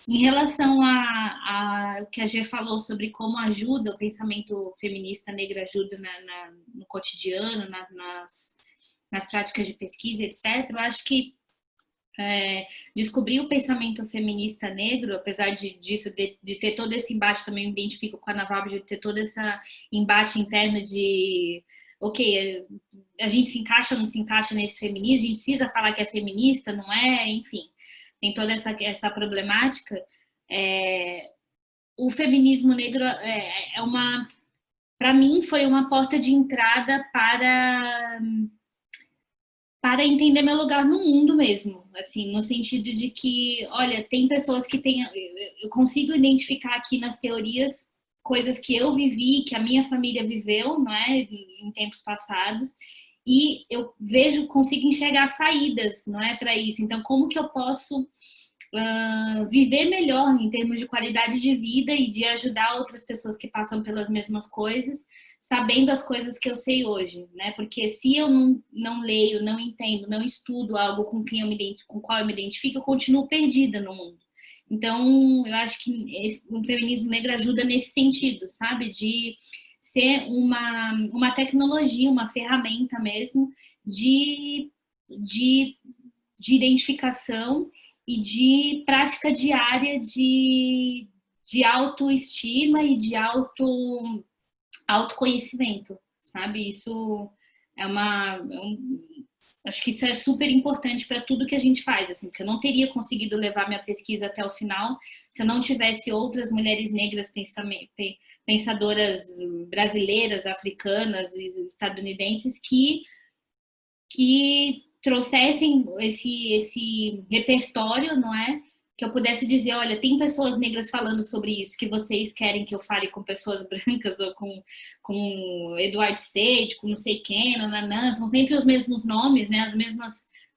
Speaker 2: Em relação a que a Gê falou sobre como ajuda o pensamento feminista negro, ajuda no cotidiano, nas práticas de pesquisa, etc., eu acho que descobrir o pensamento feminista negro, apesar disso, de ter todo esse embate, também me identifico com a Navab, de ter todo esse embate interno de, ok, a gente se encaixa ou não se encaixa nesse feminismo, a gente precisa falar que é feminista, não é? Enfim, tem toda essa problemática. o feminismo negro para mim, foi uma porta de entrada para entender meu lugar no mundo mesmo, assim, no sentido de que, olha, tem pessoas que têm, eu consigo identificar aqui nas teorias coisas que eu vivi, que a minha família viveu, não é, em tempos passados, e eu consigo enxergar saídas, não é, para isso. Então, como que eu posso viver melhor em termos de qualidade de vida e de ajudar outras pessoas que passam pelas mesmas coisas, sabendo as coisas que eu sei hoje, né? Porque se eu não leio, não entendo, não estudo algo com qual eu me identifico, eu continuo perdida no mundo. Então, eu acho que o feminismo negro ajuda nesse sentido, sabe? De ser uma tecnologia, uma ferramenta mesmo de identificação e de prática diária de autoestima e de autoconhecimento, sabe? Isso acho que isso é super importante para tudo que a gente faz, assim, porque eu não teria conseguido levar minha pesquisa até o final se eu não tivesse outras mulheres negras pensadoras brasileiras, africanas e estadunidenses que trouxessem esse repertório, não é? Que eu pudesse dizer, olha, tem pessoas negras falando sobre isso, que vocês querem que eu fale com pessoas brancas ou com Edward Said, com não sei quem, nananã, são sempre os mesmos nomes, né?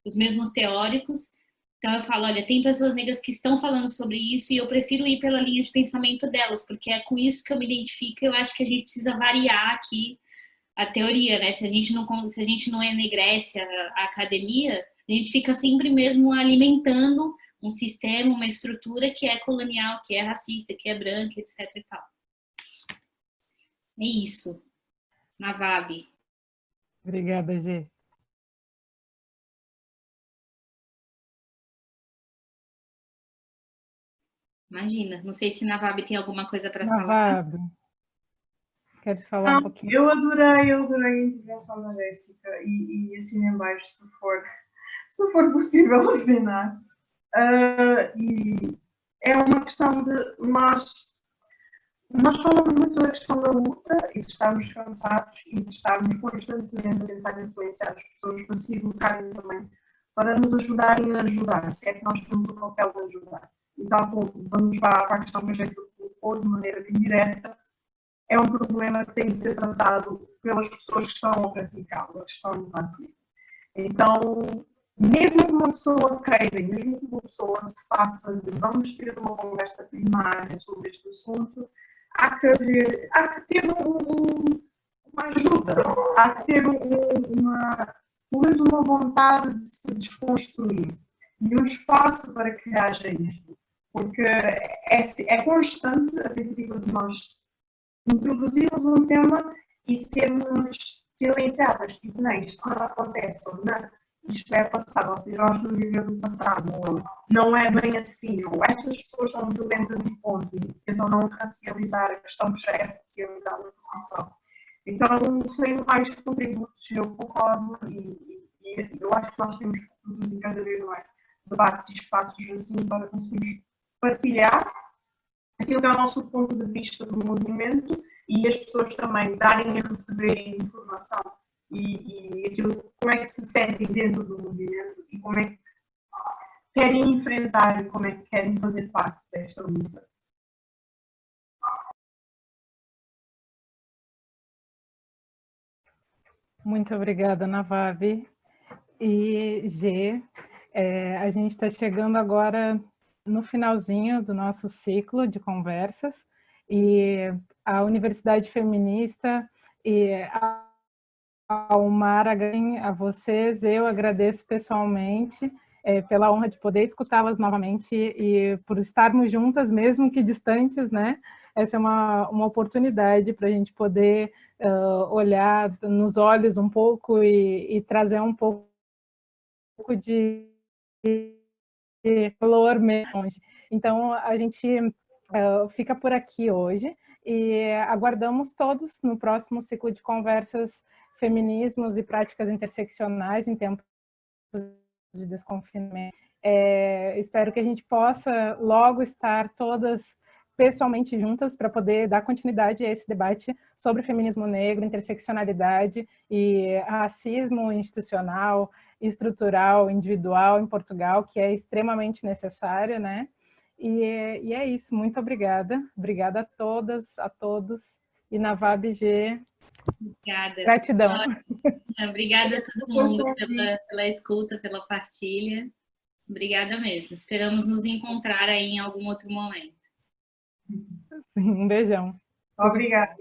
Speaker 2: Os mesmos teóricos. Então eu falo, olha, tem pessoas negras que estão falando sobre isso e eu prefiro ir pela linha de pensamento delas, porque é com isso que eu me identifico e eu acho que a gente precisa variar aqui a teoria, né? Se a gente não enegrece a academia, a gente fica sempre mesmo alimentando um sistema, uma estrutura que é colonial, que é racista, que é branca, etc e tal. É isso. Navab.
Speaker 1: Obrigada, Gê.
Speaker 2: Imagina, não sei se Navab tem alguma coisa para falar.
Speaker 1: Navab, queres falar um pouquinho?
Speaker 4: Eu adorei a intervenção da Jéssica e assino em baixo se for possível assinar. E é uma questão de nós falamos muito da questão da luta e de estarmos cansados e de estarmos constantemente a tentar influenciar as pessoas para se educarem também, para nos ajudarem a ajudar, se é que nós temos o papel de ajudar. Então, vamos para a questão que a Jéssica colocou de maneira direta, é um problema que tem de ser tratado pelas pessoas que estão a praticá-lo, que estão no racismo. Então, mesmo que uma pessoa queira, mesmo que uma pessoa se faça de vamos ter uma conversa primária sobre este assunto, há que ter uma ajuda, há que ter pelo menos uma vontade de se desconstruir e um espaço para que haja isto, porque é constante a tentativa de nós introduzirmos um tema e sermos silenciadas, tipo, não, isto não acontece, ou não, isto é passado, ou seja, nós não vivemos no passado, ou não é bem assim, ou estas pessoas são violentas e ponto, e tentam não racializar a questão que já é racializada na posição. Então, sem mais contributos, eu concordo e eu acho que nós temos que produzir cada vez mais debates e espaços assim para conseguirmos partilhar aquilo que é o nosso ponto de vista do movimento e as pessoas também darem e receberem informação e aquilo, como é que se sentem dentro do movimento e como é que querem enfrentar e como é que querem fazer parte desta luta.
Speaker 1: Muito obrigada, Navab. E Gê, a gente está chegando agora no finalzinho do nosso ciclo de conversas e a Universidade Feminista e ao Mar, a vocês, eu agradeço pessoalmente pela honra de poder escutá-las novamente e por estarmos juntas, mesmo que distantes, né? Essa é uma oportunidade para a gente poder olhar nos olhos um pouco e trazer um pouco de calor mesmo. Então, a gente fica por aqui hoje e aguardamos todos no próximo ciclo de conversas Feminismos e Práticas Interseccionais em Tempos de Desconfinamento. Espero que a gente possa logo estar todas pessoalmente juntas para poder dar continuidade a esse debate sobre feminismo negro, interseccionalidade e racismo institucional, estrutural, individual em Portugal, que é extremamente necessário, né? E é isso, muito obrigada. Obrigada a todas, a todos. E na VABG,
Speaker 2: Obrigada.
Speaker 1: gratidão.
Speaker 2: Obrigada a todo mundo pela escuta, pela partilha. Obrigada mesmo. Esperamos nos encontrar aí em algum outro momento.
Speaker 1: Um beijão.
Speaker 4: Obrigada.